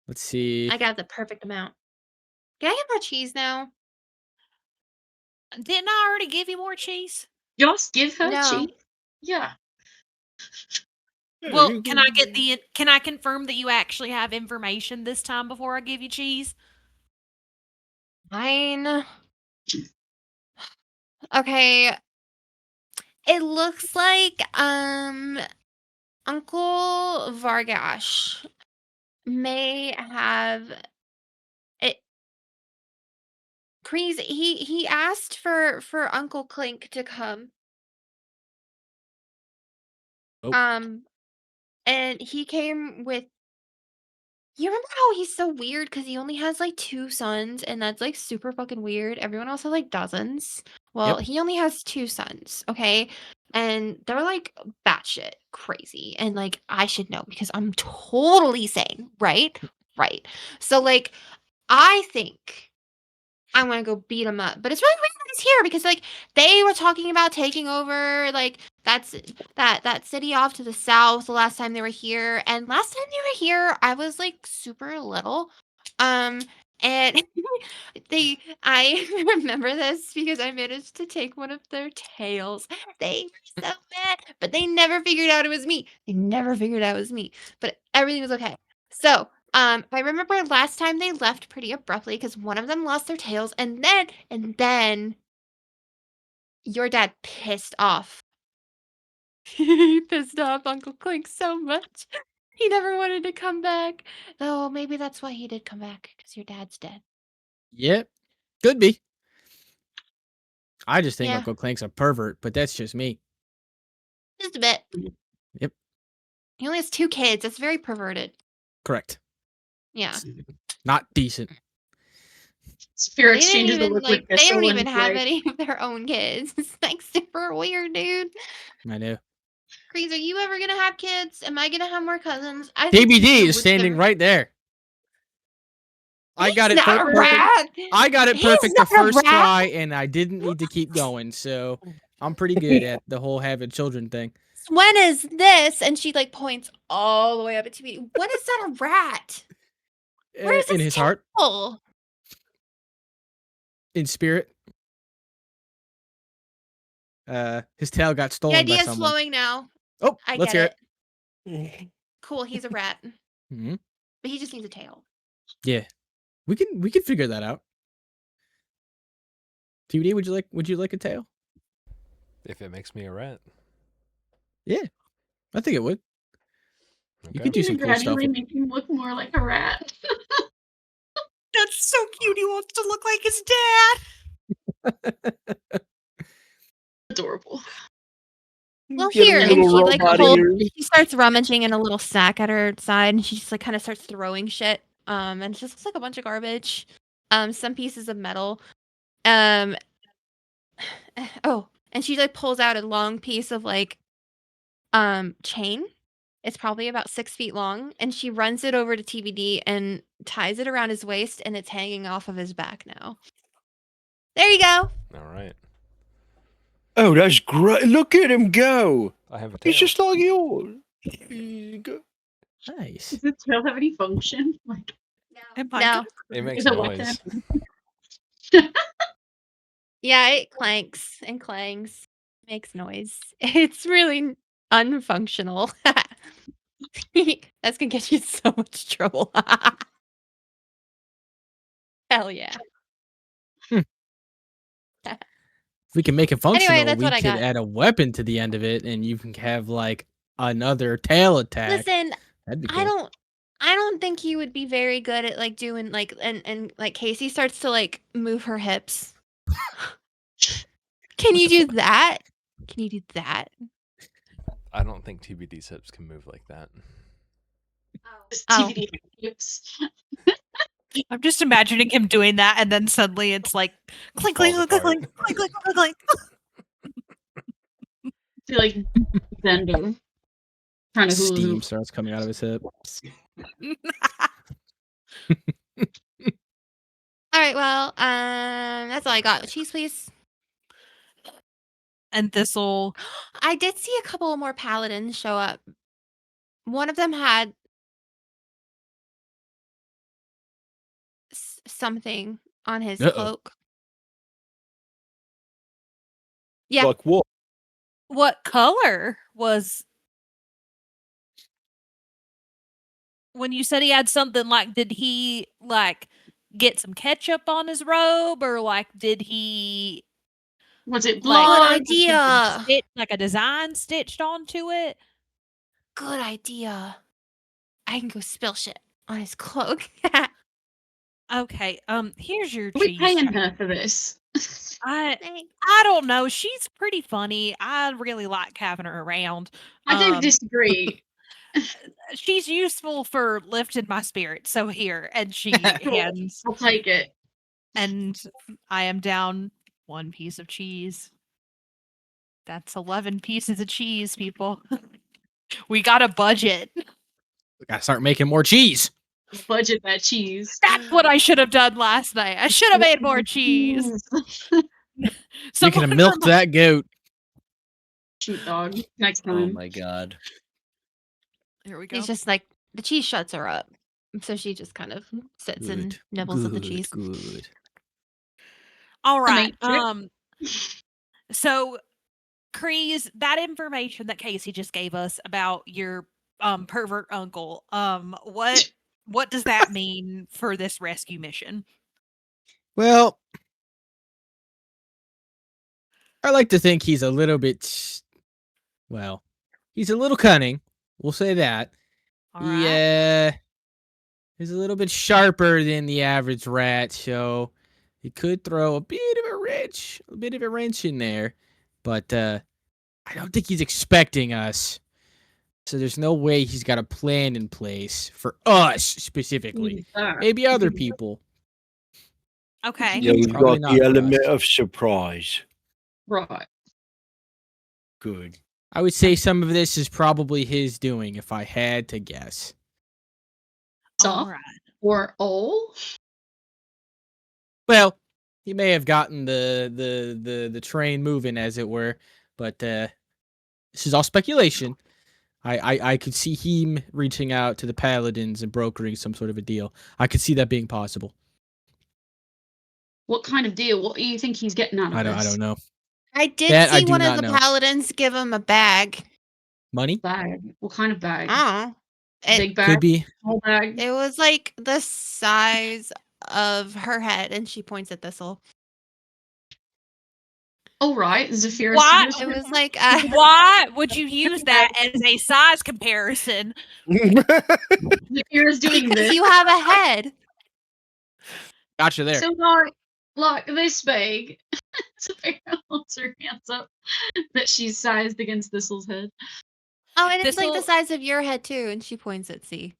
Let's see. I got the perfect amount. Can I have more cheese now? Didn't I already give you more cheese? Just give her No. cheese. Yeah. Well, can I confirm that you actually have information this time before I give you cheese? Fine. Okay. It looks like Uncle Vargash may have it. Kreezz, he asked for Uncle Clink to come. Oh. And he came with. You remember how he's so weird because he only has like 2 sons, and that's like super fucking weird. Everyone else has like dozens. Well, Yep. he only has 2 sons, okay? And they're like batshit crazy. And like I should know because I'm totally sane, right? Right. So like I think I'm gonna go beat him up. But it's really weird that he's here because like they were talking about taking over like that city off to the south the last time they were here. And last time they were here, I was like super little. And I remember this because I managed to take one of their tails. They were so mad, but they never figured out it was me. They never figured out it was me. But everything was okay. So I remember last time they left pretty abruptly because one of them lost their tails, and then your dad pissed off. He pissed off Uncle Clink so much. He never wanted to come back. Oh, maybe that's why he did come back, because your dad's dead. Yep. Could be. I just think Yeah. Uncle Clank's a pervert, but that's just me. Just a bit. Yep. He only has 2 kids. That's very perverted. Correct. Yeah. Not decent. Spear They didn't exchanges the even liquid like they Thistle don't and even have like, any of their own kids. It's like super weird, dude. I know. Kreezz, are you ever gonna have kids? Am I gonna have more cousins? I think you TBD two is would standing never- right there. I got it He's not a perfect. rat. I got it He's perfect the not a first rat. try, and I didn't need to keep going. So I'm pretty good at the whole having children thing. When is this? And she like points all the way up at TV. When is that a rat? Where's In his heart, tail? in spirit. His tail got The stolen by idea's someone. flowing now. Oh, I let's get hear it. it. Cool, he's a rat. Mhm. But he just needs a tail. Yeah, we can figure that out. TBD, would you like a tail? If it makes me a rat. I think it would. You Okay. could do you're some cool stuff. gradually make him look more like a rat. That's so cute. He wants to look like his dad. Adorable. Well, Get a here, and little she like robot holds. ears. She starts rummaging in a little sack at her side, and she just like kind of starts throwing shit. And it just looks like a bunch of garbage. Some pieces of metal. Oh, and she like pulls out a long piece of like chain. It's probably about 6 feet long, and she runs it over to TBD and ties it around his waist, and it's hanging off of his back now. There you go. All right. Oh, that's great. Look at him go. I have a tail. He's just like yours. He's go- Nice. Does the tail have any function? Like, Am I No. gonna- It makes is it what noise. Yeah, it clanks and clangs. Makes noise. It's really unfunctional. That's gonna get you in so much trouble. Hell yeah. If we can make it functional, that's we what I could got. add a weapon to the end of it, and you can have like another tail attack. Listen, That'd be cool. I don't think he would be very good at like doing like and like Casey starts to like move her hips. Can you do that? Can you do that? I don't think TBD's hips can move like that. this Oh. TBD hips. I'm just imagining him doing that, and then suddenly it's like clink, clink, Falls clink, clink, apart. clink, clink, clink, clink. Feel like Bender. Trying to hula Steam hoop. starts coming out of his hips. All right, well, that's all I got. Cheese, please. And Thistle. I did see a couple more paladins show up. One of them had something on his Uh-oh. cloak. Yeah. Like what? What color was? When you said he had something like, did he like get some ketchup on his robe, or like did he Was it Good blood? idea. Like a design stitched onto it. Good idea. I can go spill shit on his cloak. Okay, here's your Are we cheese. paying her for this? I Thanks. don't know. She's pretty funny. I really like having her around. I don't disagree. She's useful for lifting my spirits. So here, and she Cool. hands, I'll take it. and I am down 1 piece of cheese. That's 11 pieces of cheese, people. We got a budget. We gotta start making more cheese. Budget that cheese. That's what I should have done last night. I should have made more cheese. You Someone could have milked that goat. Sheepdog. Next Oh time. my god. Here we go. He's just like, the cheese shuts her up. So she just kind of sits and nibbles at the cheese. Good. All right. Matrix. So Kreezz, that information that Casey just gave us about your pervert uncle, what does that mean for this rescue mission? Well, I like to think he's a little bit, well, he's a little cunning. We'll say that. All right. Yeah, he's a little bit sharper than the average rat, so he could throw a bit of a wrench in there. But I don't think he's expecting us. So there's no way he's got a plan in place for us specifically. Maybe other people. Okay. Yeah, we've Probably got not the for element us. of surprise. Right. Good. I would say some of this is probably his doing, if I had to guess. All So, right. or all? Well, he may have gotten the train moving, as it were, but this is all speculation. I could see him reaching out to the paladins and brokering some sort of a deal. I could see that being possible. What kind of deal? What do you think he's getting out of I this? don't know. I did That I see do one of not the know. paladins give him a bag. Money Bag. What kind of bag? Oh. Big bag? could be. Small bag? It was like the size of her head, and she points at Thistle. Oh, right. Zephira. Why? It was like Why would you use that as a size comparison? Zephira's doing because this. you have a head. Gotcha there. So, like this big. Zephira holds her hands up that she's sized against Thistle's head. Oh, and it's like the Thistle- size of your head too. And she points at C.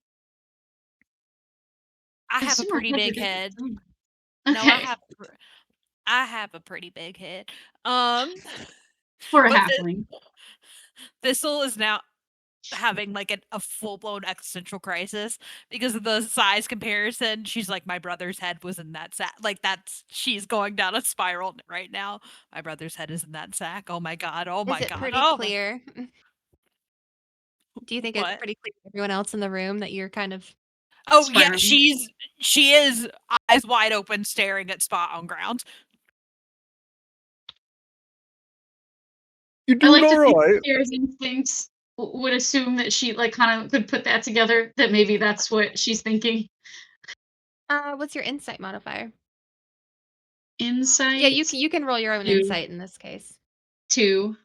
I have a Assume pretty I big it. head. Okay. No, I have a pretty big head. For a but halfling. Thistle is now having like a full blown existential crisis because of the size comparison. She's like, my brother's head was in that sack. Like she's going down a spiral right now. My brother's head is in that sack. Oh my god. Oh my Is it god. pretty oh clear? Do you think What? it's pretty clear to everyone else in the room that you're kind of Oh yeah, Spiraling. she is eyes wide open, staring at spot on ground. You I doing like to all think right? Zephira's instincts would assume that she like kind of could put that together. That maybe that's what she's thinking. what's your insight modifier? Insight. Yeah, you can roll your own 2. insight in this case. 2.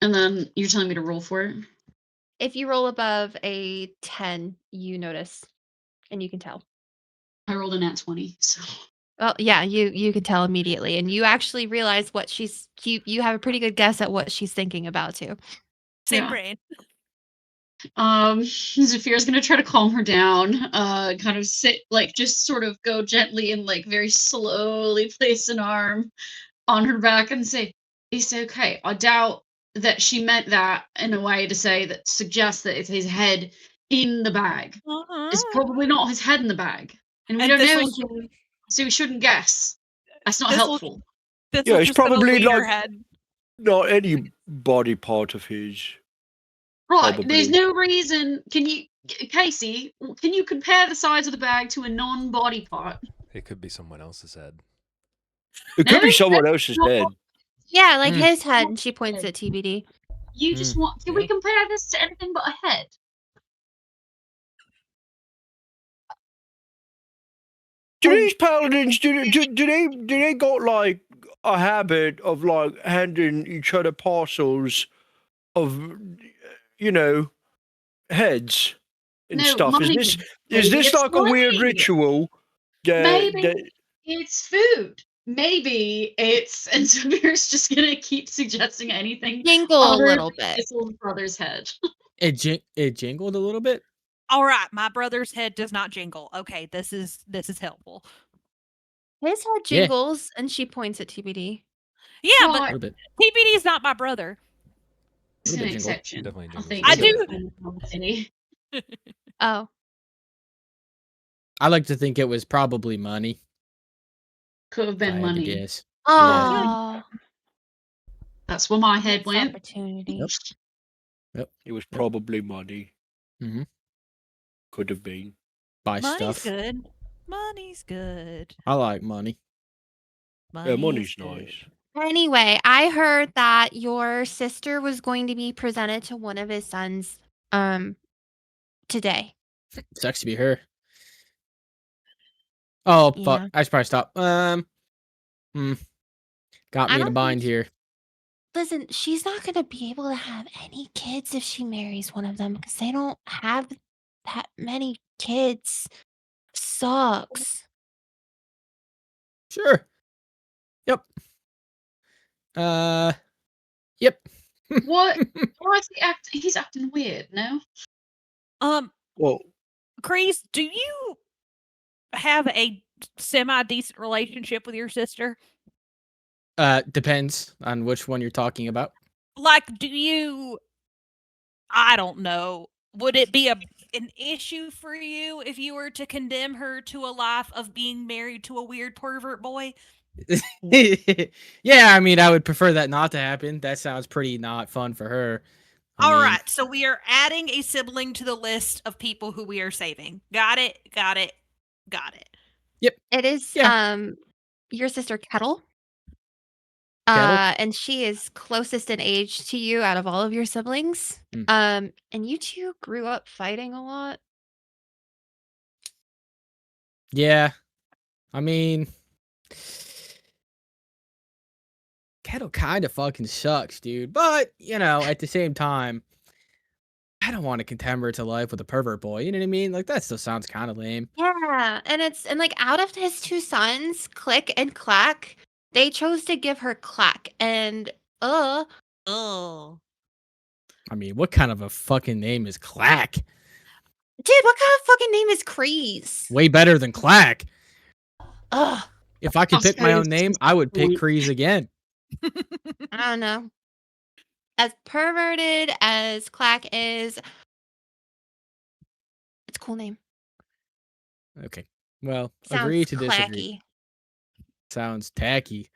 And then you're telling me to roll for it. If you roll above a 10, you notice and you can tell. I rolled a nat 20, so Well, yeah, you can tell immediately, and you actually realize what you have a pretty good guess at what she's thinking about too. Same Yeah. brain. Zephira's gonna try to calm her down, kind of sit, like, just sort of go gently and, like, very slowly place an arm on her back and say, it's okay. I doubt that she meant that in a way to say that suggests that it's his head in the bag. It's probably not his head in the bag. And we And don't know Thistle's- anything, so we shouldn't guess. That's not Thistle- helpful. This Yeah, was it's just gonna probably lead her like- head. Not any body part of his. Right, Probably. there's no reason. Casey, can you compare the size of the bag to a non-body part? It could be someone else's head. It could No, be someone else's not- head. Yeah, like Hmm. his head, and she points at TBD. You just want. Can we yeah. compare this to anything but a head? Do these paladins do they got like a habit of like handing each other parcels of, heads and No, stuff. money. Is Maybe this it's like a weird money. ritual? Maybe it's food. Maybe it's and Zephira's just gonna keep suggesting anything Jingle a other little than bit. Thistle's brother's head. It jingled a little bit. All right, my brother's head does not jingle. Okay, this is helpful. His head Yeah. jingles, and she points at TBD. Yeah, A but little bit. TBD is not my brother. It's Little an bit jingle. exception. Definitely I jingles think a I little do- City. Oh, I like to think it was probably money. Could have If I been had to money. guess. oh, That's where my head missed went. opportunity. Yep. It was probably money. Mhm. Could have been. Buy Money's stuff. good. Money's good. I like money. Yeah, money's good. nice. Anyway, I heard that your sister was going to be presented to one of his sons, today. Sucks to be her. Oh fuck! Yeah. I should probably stop. Got I me in a don't bind think- here. Listen, she's not going to be able to have any kids if she marries one of them because they don't have that many kids. Sucks. Sure. Yep. Yep. What? Why is he acting? He's acting weird. No. Well, Kreezz, do you have a semi-decent relationship with your sister? Depends on which one you're talking about. Like, do you? I don't know. Would it be an issue for you if you were to condemn her to a life of being married to a weird pervert boy? Yeah, I mean, I would prefer that not to happen. That sounds pretty not fun for her. All right, so we are adding a sibling to the list of people who we are saving. Got it. Got it. Got it. It is Yeah. your sister Kettle. Kettle? And she is closest in age to you out of all of your siblings. Mm. And you two grew up fighting a lot. Yeah. I mean, Kettle kind of fucking sucks, dude. But, at the same time, I don't want to condemn her to life with a pervert boy. You know what I mean? Like, that still sounds kind of lame. Yeah, and like out of his two sons, Click and Clack, they chose to give her Clack, and Oh. I mean, what kind of a fucking name is Clack? dude, what kind of fucking name is Kreezz? Way better than Clack. Ugh, If I could I'll pick say my own it's name, just I would pick point. Kreezz again. I don't know. As perverted as Clack is, it's a cool name. Okay. Well, Sounds agree to disagree. clacky. Sounds tacky.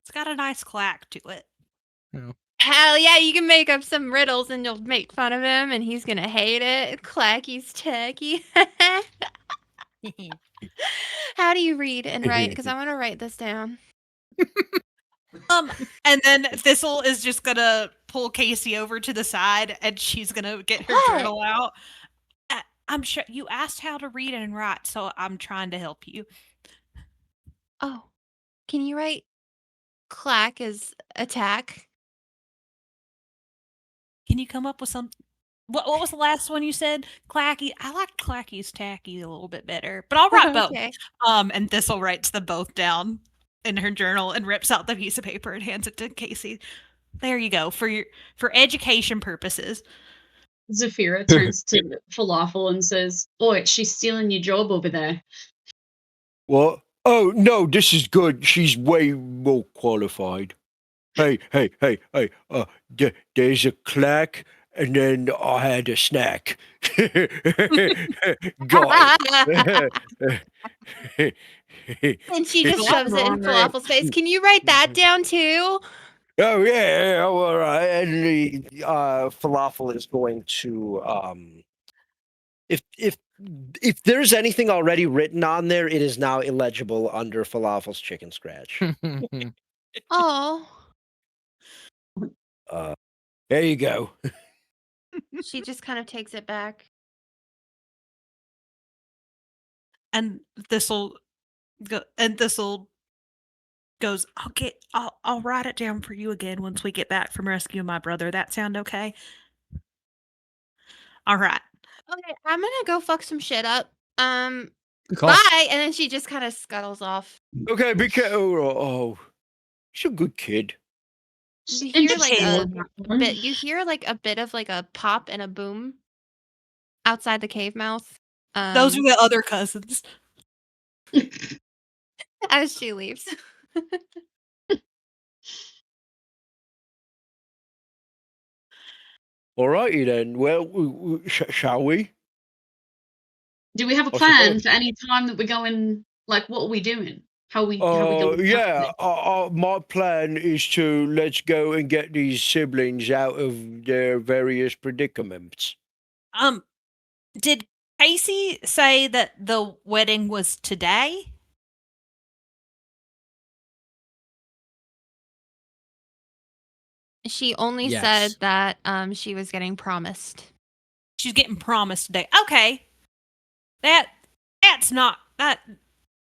It's got a nice clack to it. Hell yeah, you can make up some riddles and you'll make fun of him and he's gonna hate it. Clacky's tacky. How do you read and write? Because I want to write this down. And then Thistle is just gonna pull Casey over to the side and she's gonna get her What? journal out. I'm sure you asked how to read and write, so I'm trying to help you. Oh, can you write clack as attack? Can you come up with some? What was the last one you said? Clacky. I like Clacky's tacky a little bit better, but I'll write both. Okay. And Thistle writes them both down in her journal and rips out the piece of paper and hands it to Casey. There you go for education purposes. Zephira turns to Falafel and says, "Oi, she's stealing your job over there." what? Oh, no, this is good. She's way more qualified. Hey, there's a clack, and then I had a snack. Got it. And she just shoves it in Falafel's face. Can you write that down too? Oh, yeah, all right. And the falafel is going to if there's anything already written on there, it is now illegible under falafel's chicken scratch. Oh, There you go. she just kind of takes it back. And Thistle goes, I'll write it down for you again once we get back from rescuing my brother. That sound okay? All right. Okay, I'm gonna go fuck some shit up. Good call. Bye. And then she just kind of scuttles off. Okay, be careful. Oh, she's a good kid. You And hear like chill a on that one. bit. You hear like a bit of like a pop and a boom outside the cave mouth. Those are the other cousins. As she leaves. All righty then. Well, shall we? Do we have a I plan suppose. for any time that we're going? Like, what are we doing? How we going? Yeah. My plan is to let's go and get these siblings out of their various predicaments. Did Casey say that the wedding was today? She only Yes. said that she was getting promised. She's getting promised today. Okay. That's not that.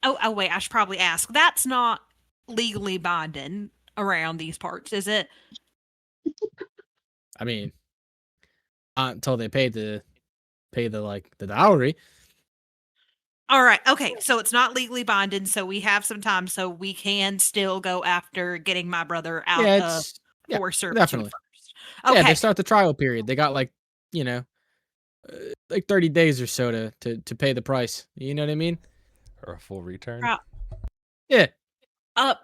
Oh wait, I should probably ask. That's not legally binding around these parts, is it? I mean, until they pay the dowry. All right. Okay. So it's not legally binding. So we have some time. So we can still go after getting my brother out Yeah, of it's yeah, forced servitude definitely. first. Okay. Yeah, they start the trial period. They got like, like 30 days or so to pay the price. You know what I mean? Or a full return. Right. Yeah. Why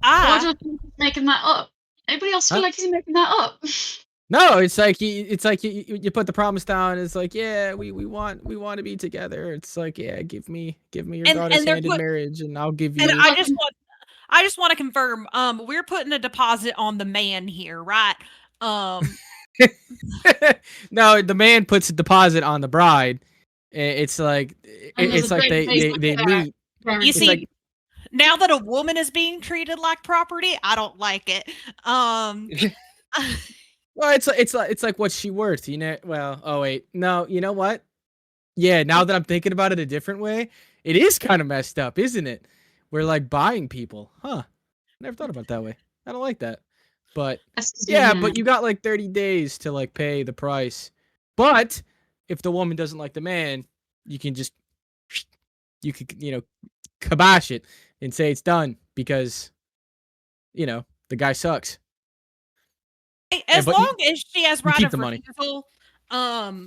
I do I think he's making that up? Anybody else feel Huh? like he's making that up? No, it's like you put the promise down. It's like, yeah, we want to be together. It's like, yeah, give me your And daughter's they're hand in put- marriage, and I'll give and you. I just want to confirm. We're putting a deposit on the man here, right? No, the man puts a deposit on the bride. It's like And there's it's a like great face they like that. meet. You It's see, like now that a woman is being treated like property, I don't like it. Well, it's like what's she worth, you know? Well, oh wait, no, you know what? Yeah, now that I'm thinking about it a different way, it is kind of messed up, isn't it? We're like buying people, huh? Never thought about it that way. I don't like that, but That's just yeah, being but you got like 30 days to like pay the price. But if the woman doesn't like the man, you can just kibosh it and say it's done because the guy sucks. As but long as she has right keep of the money. refusal, I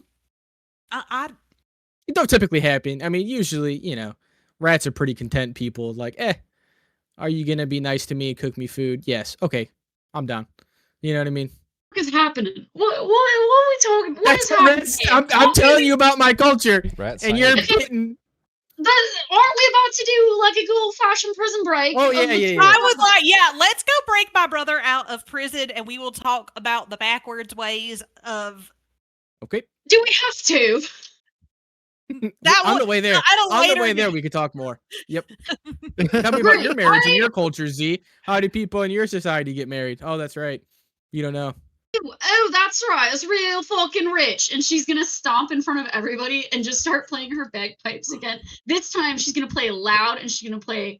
It don't typically happen. I mean, usually, rats are pretty content people. Like, are you gonna be nice to me and cook me food? Yes. Okay, I'm down. You know what I mean? What is happening? What are we talking? What is That's- happening? I'm telling you about my culture, Rat and you're science. getting. Aren't we about to do like a good old fashioned prison break? Oh, of yeah, the yeah, yeah. I trial? was like, yeah, let's go break my brother out of prison, and we will talk about the backwards ways of Okay. Do we have to? that. On the way there. At a On the later way there, date. we could talk more. Yep. Tell me about your marriage and your culture, Z. How do people in your society get married? Oh, that's right. You don't know. Oh, that's right. It's real fucking rich. And she's gonna stomp in front of everybody and just start playing her bagpipes again. This time she's gonna play loud and she's gonna play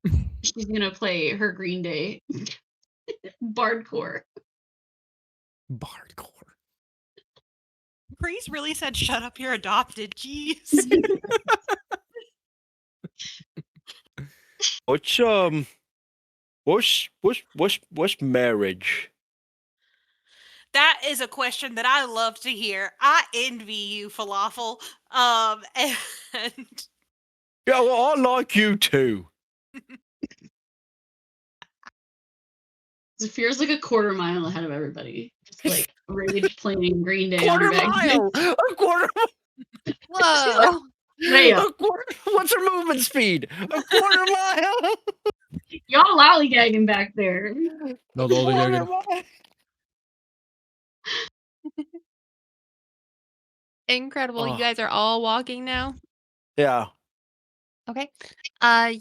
her Green Day. Bardcore. Bardcore. Kreezz really said, "Shut up, you're adopted." Jeez. What's marriage? That is a question that I love to hear. I envy you, Falafel. And Yeah, well, I like you too. Zephira's like a quarter mile ahead of everybody. Just like rage playing Green Day on Quarter her bagpipes. mile. A quarter. Whoa. Way up. A quarter. What's her movement speed? A quarter mile. Y'all lollygagging back there. No, the only Quarter guy. mile. Incredible. Oh. You guys are all walking now. Yeah. Okay.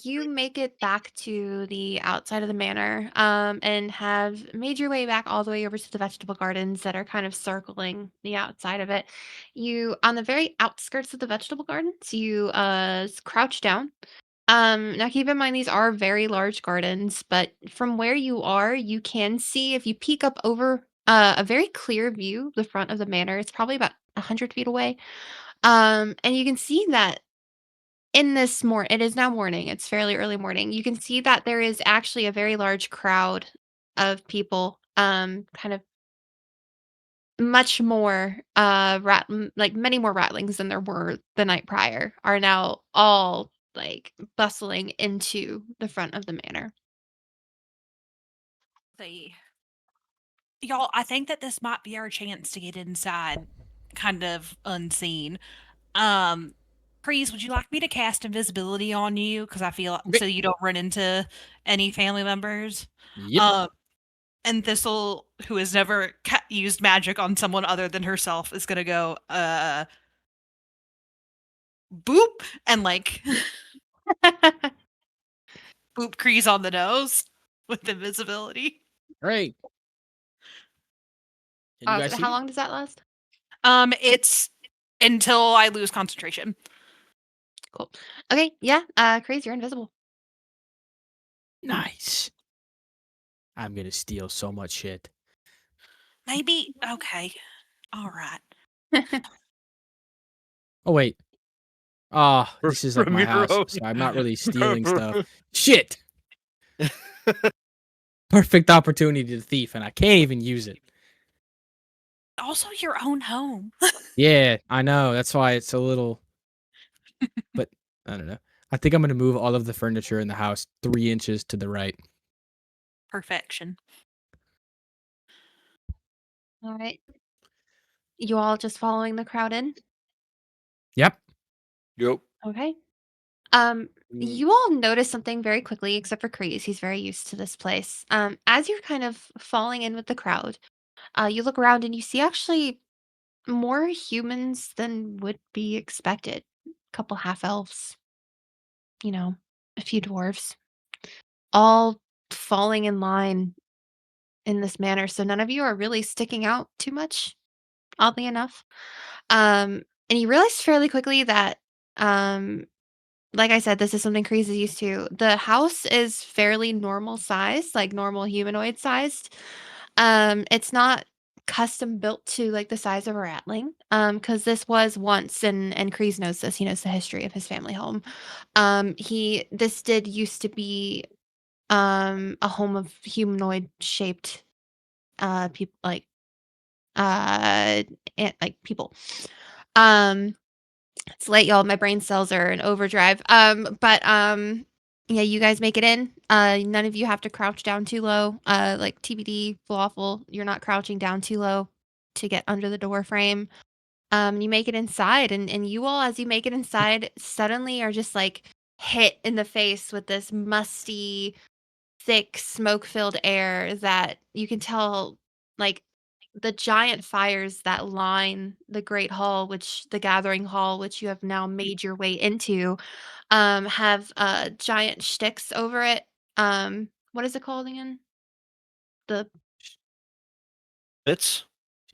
You make it back to the outside of the manor, and have made your way back all the way over to the vegetable gardens that are kind of circling the outside of it. You, on the very outskirts of the vegetable gardens, you crouch down Now keep in mind these are very large gardens, but from where you are, you can see if you peek up over a very clear view, the front of the manor. It's probably about 100 feet away. And you can see that in this it is now morning. It's fairly early morning. You can see that there is actually a very large crowd of people, kind of much more like many more rattlings than there were the night prior are now all like bustling into the front of the manor. See. Y'all, I think that this might be our chance to get inside kind of unseen. Kreezz, would you like me to cast invisibility on you? Because I feel Okay. so you don't run into any family members. Yep. And Thistle, who has never used magic on someone other than herself, is gonna go boop and like boop Kreezz on the nose with invisibility. Great. Can you guys see How me? long does that last? It's until I lose concentration. Cool. Okay, yeah, Crazy, you're invisible. Nice. I'm gonna steal so much shit. Maybe okay. All right. Oh wait. Ah, this is like From my your house, own- so I'm not really stealing stuff. Shit. Perfect opportunity to thief, and I can't even use it. Also your own home. Yeah, I know. That's why it's a little. But I don't know. I think I'm gonna move all of the furniture in the house 3 inches to the right. Perfection. All right. You all just following the crowd in? Yep. Yep. Okay. Mm. You all notice something very quickly, except for Kreezz. He's very used to this place. As you're kind of falling in with the crowd, you look around and you see actually more humans than would be expected. A couple half elves, a few dwarves, all falling in line in this manner. So none of you are really sticking out too much, oddly enough. And you realize fairly quickly that, like I said, this is something Kreezz is used to. The house is fairly normal sized, like normal humanoid sized. It's not custom built to like the size of a ratling. Because this was once, and Kreezz knows this. He knows the history of his family home. This did used to be a home of humanoid shaped people like people. Um it's late, y'all. My brain cells are in overdrive. But yeah, you guys make it in. None of you have to crouch down too low. Like TBD, falafel, you're not crouching down too low to get under the door frame. You make it inside, and you all, as you make it inside, suddenly are just like hit in the face with this musty, thick, smoke-filled air that you can tell, like the giant fires that line the gathering hall, which you have now made your way into, have giant sticks over it. What is it called again? The It's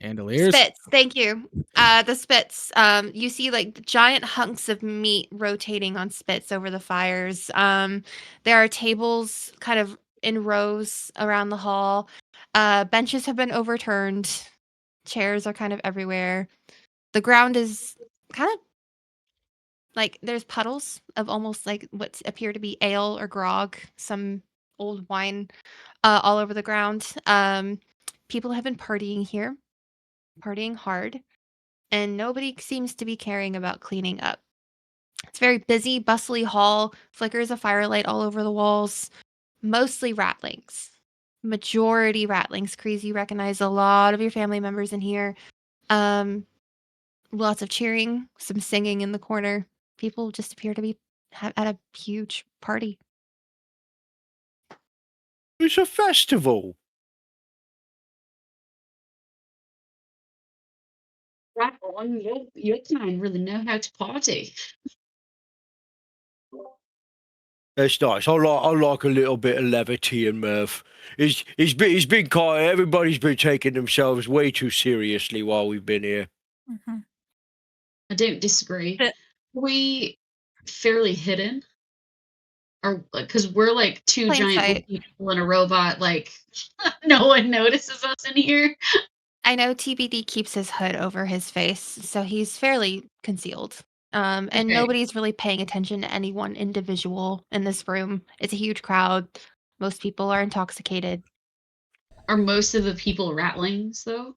Chandeliers. spits. Thank you. The spits. You see like the giant hunks of meat rotating on spits over the fires. There are tables kind of in rows around the hall. Benches have been overturned. Chairs are kind of everywhere. The ground is kind of like there's puddles of almost like what appear to be ale or grog, some old wine, all over the ground. People have been partying here, partying hard, and nobody seems to be caring about cleaning up. It's a very busy, bustly hall, flickers of firelight all over the walls, mostly rattlings. Majority rattlings. Kreezz, you recognize a lot of your family members in here. Lots of cheering, some singing in the corner. People just appear to be at a huge party. It's a festival. Right on, your kind really know how to party. That's nice. I like a little bit of levity and mirth. He's been kind. Everybody's been taking themselves way too seriously while we've been here. Mm-hmm. I don't disagree. But- We fairly hidden. Or because we're like two Plain giant sight. people and a robot, like no one notices us in here. I know TBD keeps his hood over his face, so he's fairly concealed. And Okay. nobody's really paying attention to any one individual in this room. It's a huge crowd. Most people are intoxicated. Are most of the people ratlings though?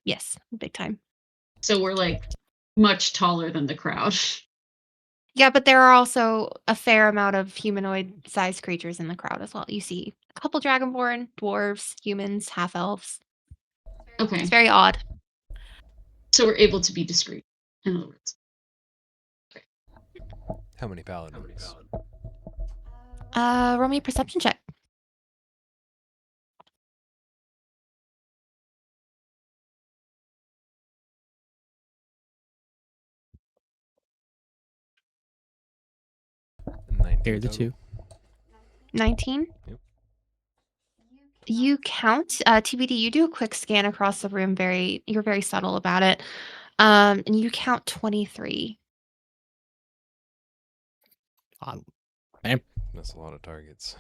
Yes, big time. So we're like much taller than the crowd. Yeah, but there are also a fair amount of humanoid-sized creatures in the crowd as well. You see a couple dragonborn, dwarves, humans, half-elves. Okay. It's very odd. So we're able to be discreet, in other words. How many paladins? Roll me a perception check. Here are the two. 19? Yep. You count, TBD, you do a quick scan across the room, you're very subtle about it. And you count 23. That's a lot of targets.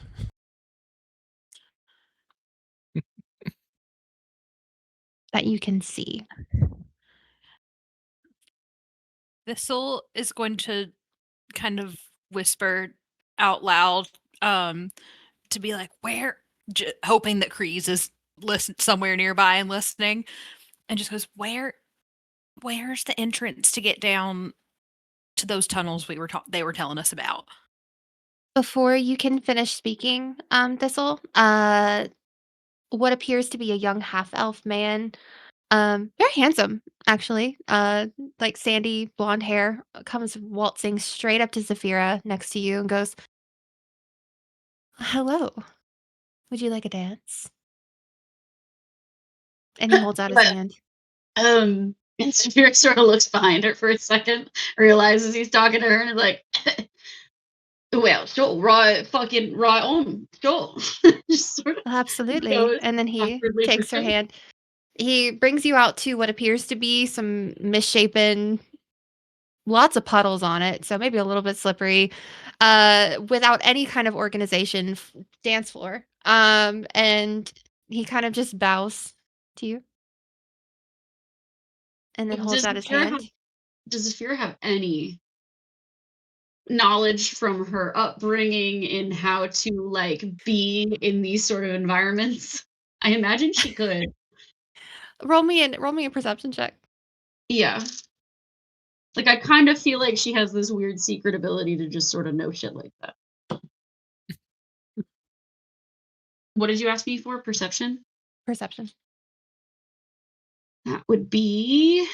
That you can see. Thistle is going to kind of whisper out loud to be like, where? Hoping that Kreezz is somewhere nearby and listening, and just goes, where's the entrance to get down to those tunnels they were telling us about? Before you can finish speaking, Thistle, what appears to be a young half-elf man, very handsome, actually, like sandy blonde hair, comes waltzing straight up to Zephira next to you and goes, "Hello. Would you like a dance?" And he holds out his hand. And Spirit sort of looks behind her for a second, realizes he's talking to her, and is like, well, sure, right on, sure. Just sort of Absolutely. goes And then he awkwardly takes for her him. hand. He brings you out to what appears to be some misshapen, lots of puddles on it, so maybe a little bit slippery, without any kind of organization, dance floor. And he kind of just bows to you. And then holds out his hand. Does Zephira have any knowledge from her upbringing in how to like be in these sort of environments? I imagine she could. Roll me a perception check. Yeah. Like I kind of feel like she has this weird secret ability to just sort of know shit like that. What did you ask me for? Perception? Perception. That would be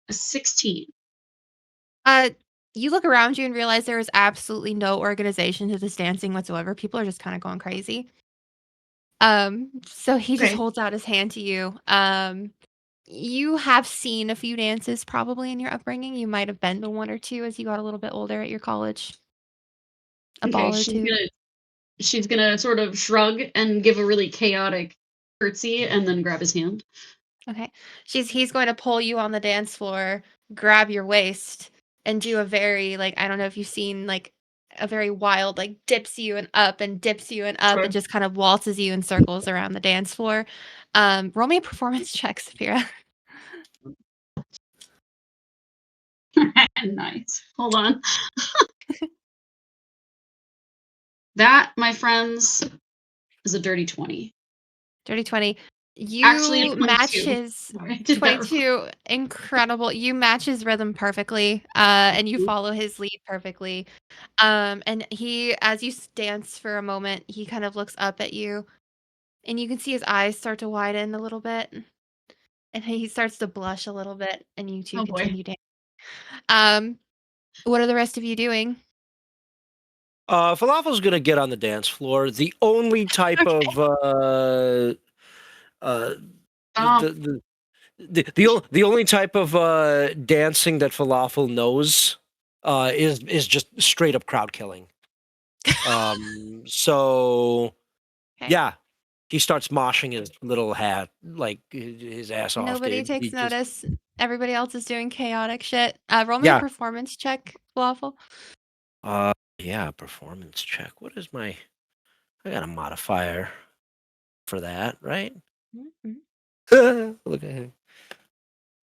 a 16. You look around you and realize there is absolutely no organization to this dancing whatsoever. People are just kind of going crazy. So he just Okay. holds out his hand to you. You have seen a few dances probably in your upbringing. You might have been to one or two as you got a little bit older at your college. A ball or two. She's gonna sort of shrug and give a really chaotic curtsy and then grab his hand. Okay. He's going to pull you on the dance floor, grab your waist, and do a very, like, I don't know if you've seen, like, a very wild, like, dips you and up and dips you and up Sure. and just kind of waltzes you in circles around the dance floor. Roll me a performance check, Zephira. Nice. Hold on. That, my friends, is a dirty 20. Dirty 20. You Actually, a 22. match his Sorry, I did that wrong. 22. Incredible. You match his rhythm perfectly, and you follow his lead perfectly. And he, as you dance for a moment, he kind of looks up at you, and you can see his eyes start to widen a little bit, and he starts to blush a little bit, and you two Oh, boy. continue dancing. What are the rest of you doing? Falafel's gonna get on the dance floor. The only type of the only type of dancing that Falafel knows is just straight up crowd killing. So Okay. yeah, he starts moshing his little hat, like his ass off. Nobody dude. takes He just- notice. Everybody else is doing chaotic shit. Roll me a Yeah. performance check, Falafel. Yeah, performance check. What is my? I got a modifier for that, right? Mhm. Look at him.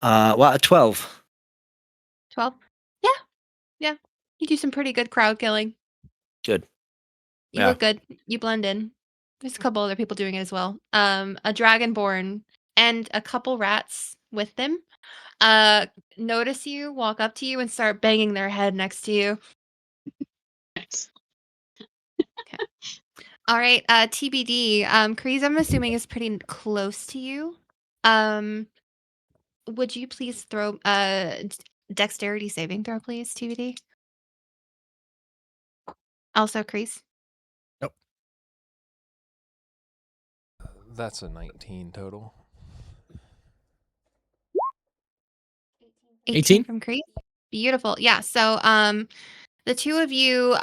Well, 12. 12. Yeah. You do some pretty good crowd killing. Good. You Yeah. look good. You blend in. There's a couple other people doing it as well. A dragonborn and a couple rats with them notice you, walk up to you, and start banging their head next to you. All right, TBD. Kreezz, I'm assuming is pretty close to you. Would you please throw dexterity saving throw, please, TBD? Also, Kreezz. Nope. That's a 19 total. 18 from Kreezz. Beautiful. Yeah. So, the two of you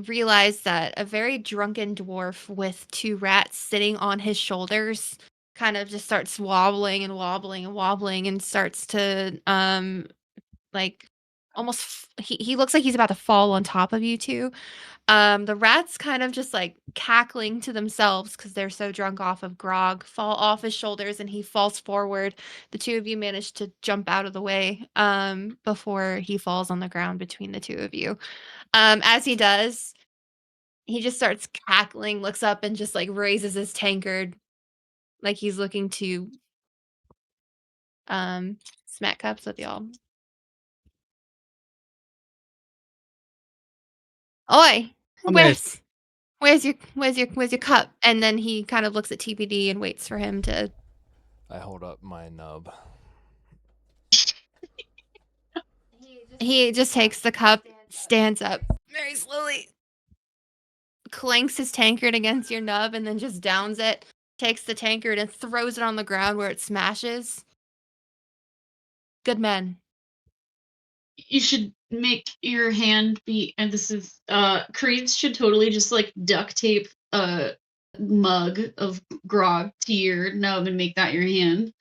realize that a very drunken dwarf with two rats sitting on his shoulders kind of just starts wobbling and wobbling and wobbling and starts to like almost he looks like he's about to fall on top of you two. The rats kind of just like cackling to themselves because they're so drunk off of grog, fall off his shoulders and he falls forward. The two of you manage to jump out of the way before he falls on the ground between the two of you. As he does, he just starts cackling, looks up and just like raises his tankard like he's looking to smack cups with y'all. Oi, where's your cup? And then he kind of looks at TPD and waits for him to. I hold up my nub. He just takes the cup, stands up very slowly, clanks his tankard against your nub, and then just downs it. Takes the tankard and throws it on the ground where it smashes. Good man. You should make your hand be, and this is Kreezz should totally just like duct tape a mug of grog to your nub and make that your hand.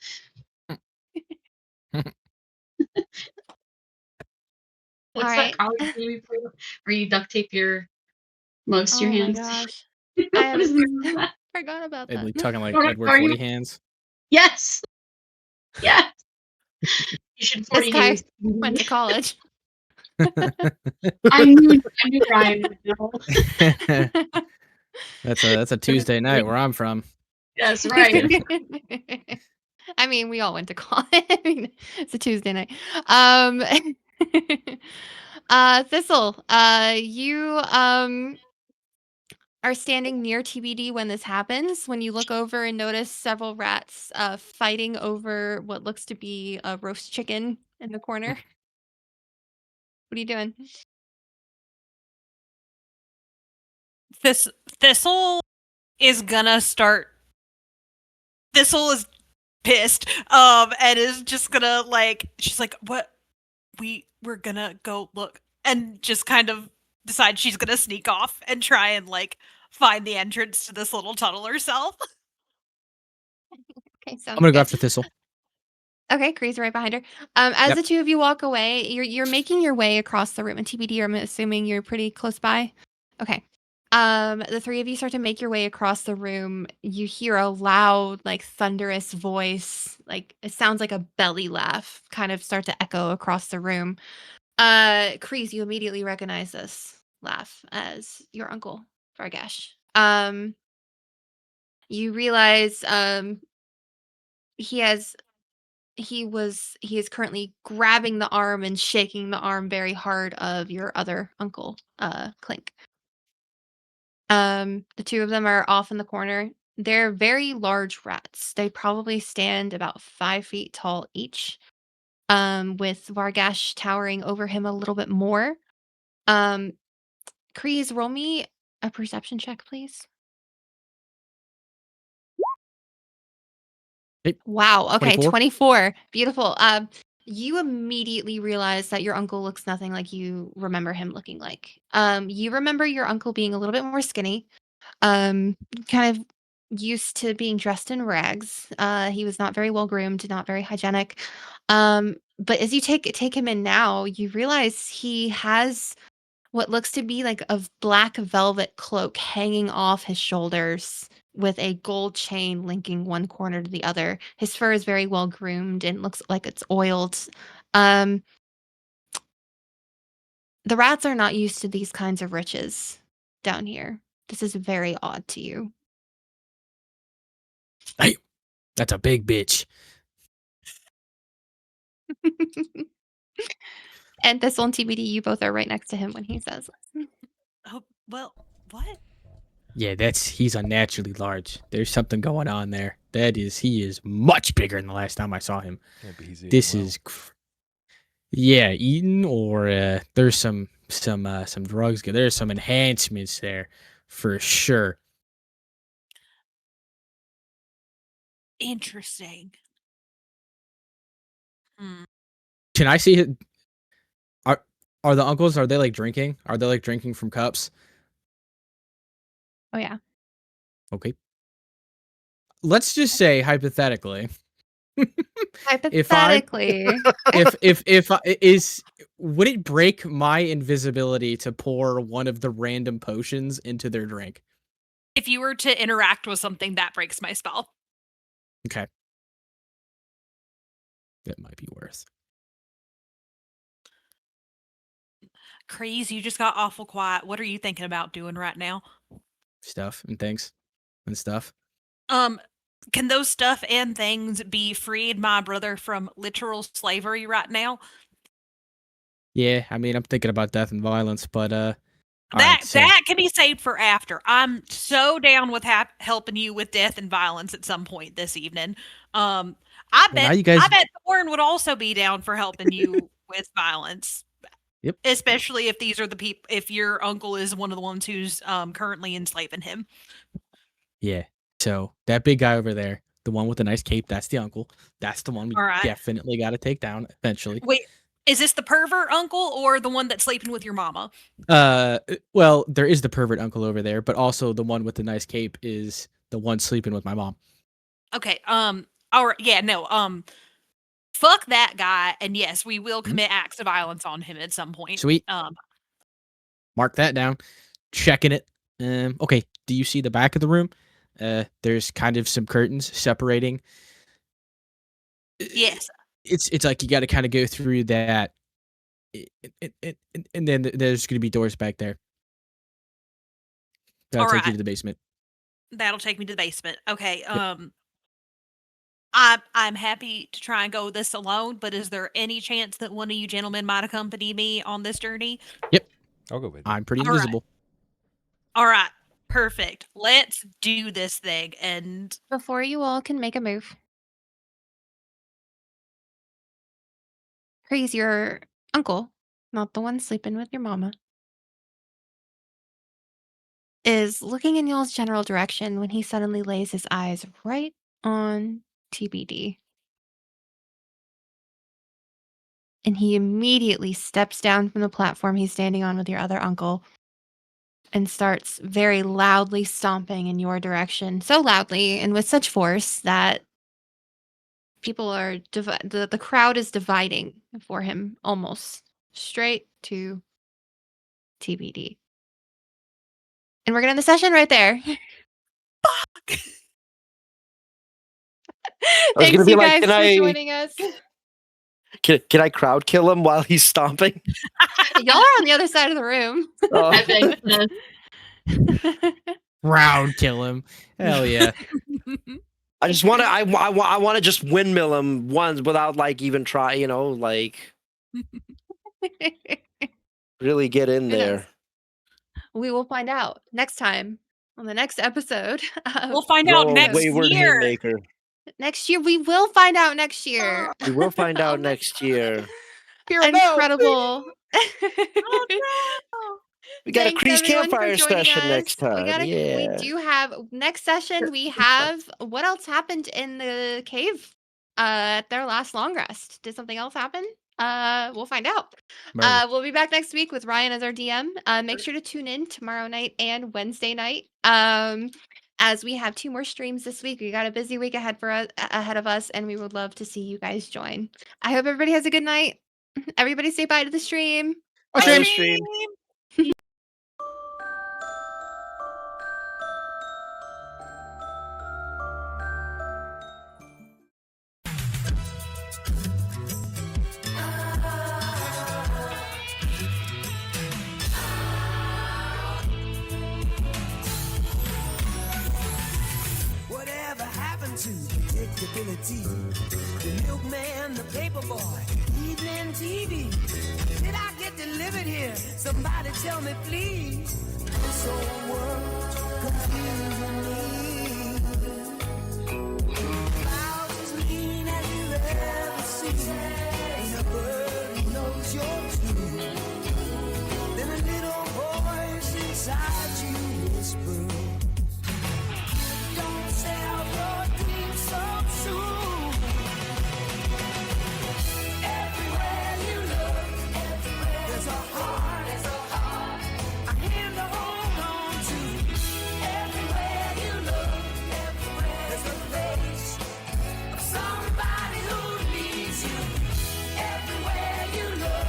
What's Alright. that college game you play where you duct tape your mugs to your Oh my hands? gosh. What I is the name of that? forgot about And we that. talking like Are Edward you- 40 hands. Yes. Yes. You should This 40 guy hands. went to college. I knew Ryan would know. That's a Tuesday night where I'm from. Yes, right. I mean, we all went to college. I mean, it's a Tuesday night. Thistle, you are standing near TBD when this happens. When you look over and notice several rats fighting over what looks to be a roast chicken in the corner. What are you doing? Thistle is gonna start. Thistle is pissed, and is just gonna she's like, "What? We're gonna go look," and just kind of decide she's gonna sneak off and try and find the entrance to this little tunnel herself. Okay, sounds I'm gonna go good. after Thistle. Okay, Kreezz right behind her. As Yep. the two of you walk away, you're making your way across the room. And TBD, I'm assuming you're pretty close by. Okay. The three of you start to make your way across the room. You hear a loud, like thunderous voice, like it sounds like a belly laugh, kind of start to echo across the room. Kreezz, you immediately recognize this laugh as your uncle, Vargash. You realize he is currently grabbing the arm and shaking the arm very hard of your other uncle, Clink. The two of them are off in the corner. They're very large rats. They probably stand about 5 feet tall each, with Vargash towering over him a little bit more. Kreezz, roll me a perception check, please. Hey, Wow. Okay, 24. 24. Beautiful. You immediately realize that your uncle looks nothing like you remember him looking like. You remember your uncle being a little bit more skinny, kind of used to being dressed in rags. He was not very well groomed, not very hygienic. But as you take him in now, you realize he has what looks to be like a black velvet cloak hanging off his shoulders with a gold chain linking one corner to the other. His fur is very well groomed and looks like it's oiled. The rats are not used to these kinds of riches down here. This is very odd to you. Hey, that's a big bitch. And Thistle and TBD, you both are right next to him when he says this. Oh, well, what? Yeah, he's unnaturally large. There's something going on there. He is much bigger than the last time I saw him. Yeah, but he's eating This well. is, yeah, eating or there's some drugs. There's some enhancements there for sure. Interesting. Hmm. Can I see it? Are the uncles? Are they like drinking? Are they like drinking from cups? Oh, yeah. Okay. Let's just say hypothetically. Hypothetically. Would it break my invisibility to pour one of the random potions into their drink? If you were to interact with something, that breaks my spell. Okay. That might be worth. Kreezz, you just got awful quiet. What are you thinking about doing right now? Stuff and things and stuff. Can those stuff and things be freed my brother from literal slavery right now? Yeah, I mean, I'm thinking about death and violence, but That alright, so that can be saved for after. I'm so down with helping you with death and violence at some point this evening. I now bet you guys- I bet Thorn would also be down for helping you with violence. Yep. Especially if these are the people. If your uncle is one of the ones who's currently enslaving him. yeah. So that big guy over there, the one with the nice cape, that's the uncle. That's the one we All right. definitely got to take down eventually. Wait, is this the pervert uncle or the one that's sleeping with your mama? Well, there is the pervert uncle over there, but also the one with the nice cape is the one sleeping with my mom. Okay. All right. Yeah. No. Fuck that guy. And yes, we will commit acts of violence on him at some point. Sweet. Mark that down. Checking it. Okay. Do you see the back of the room? There's kind of some curtains separating. Yes. It's like you got to kind of go through that, and then there's going to be doors back there. That'll take you to the basement. That'll take me to the basement. Okay. I'm happy to try and go this alone, but is there any chance that one of you gentlemen might accompany me on this journey? Yep. I'll go with you. I'm pretty All right. invisible. All right. Perfect. Let's do this thing. And Before you all can make a move, Kreezz, your uncle, not the one sleeping with your mama, is looking in y'all's general direction when he suddenly lays his eyes right on TBD. And he immediately steps down from the platform he's standing on with your other uncle and starts very loudly stomping in your direction. So loudly and with such force that people are the crowd is dividing for him almost straight to TBD. And we're gonna end the session right there. fuck. Thanks, gonna be you like, guys, can for I- joining us. Can I crowd kill him while he's stomping? Y'all are on the other side of the room. Oh, I think Round kill him. Hell yeah. I just want to. I want to just windmill him once without like even try. Like really get in Who knows? there. We will find out next time on the next episode. We'll find out Roll a next wayward year. haymaker. Next year. We will find out next year. We will find Oh out my next year. Incredible. Oh, no. We got Thanks, a Kreezz everyone, for campfire joining session us. next time. We Yeah. do have next session. We have what else happened in the cave at their last long rest? Did something else happen? We'll find out. Murder. We'll be back next week with Ryan as our DM. Make sure to tune in tomorrow night and Wednesday night. As we have 2 more streams this week. We got a busy week ahead of us, and we would love to see you guys join. I hope everybody has a good night. Everybody say bye to the stream. Bye, Bye, stream. stream. Whatever happened to predictability? The milkman, the paperboy, evening TV. Did I get delivered here? Somebody tell me, please. This old world confusing me. Clouds as mean as you ever seen. Ain't a bird who knows you're true. Then a little voice inside you whispers, don't sell your dreams so soon. Everywhere you look, there's a heart, a hand to hold on to. Everywhere you look, there's a face of somebody who needs you. Everywhere you look,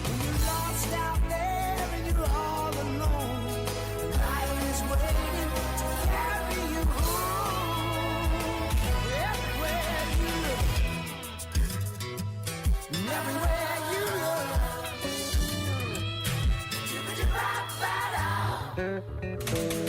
when you're lost out there and you're all alone, life is waiting to carry you home. Everywhere you look, everywhere you look.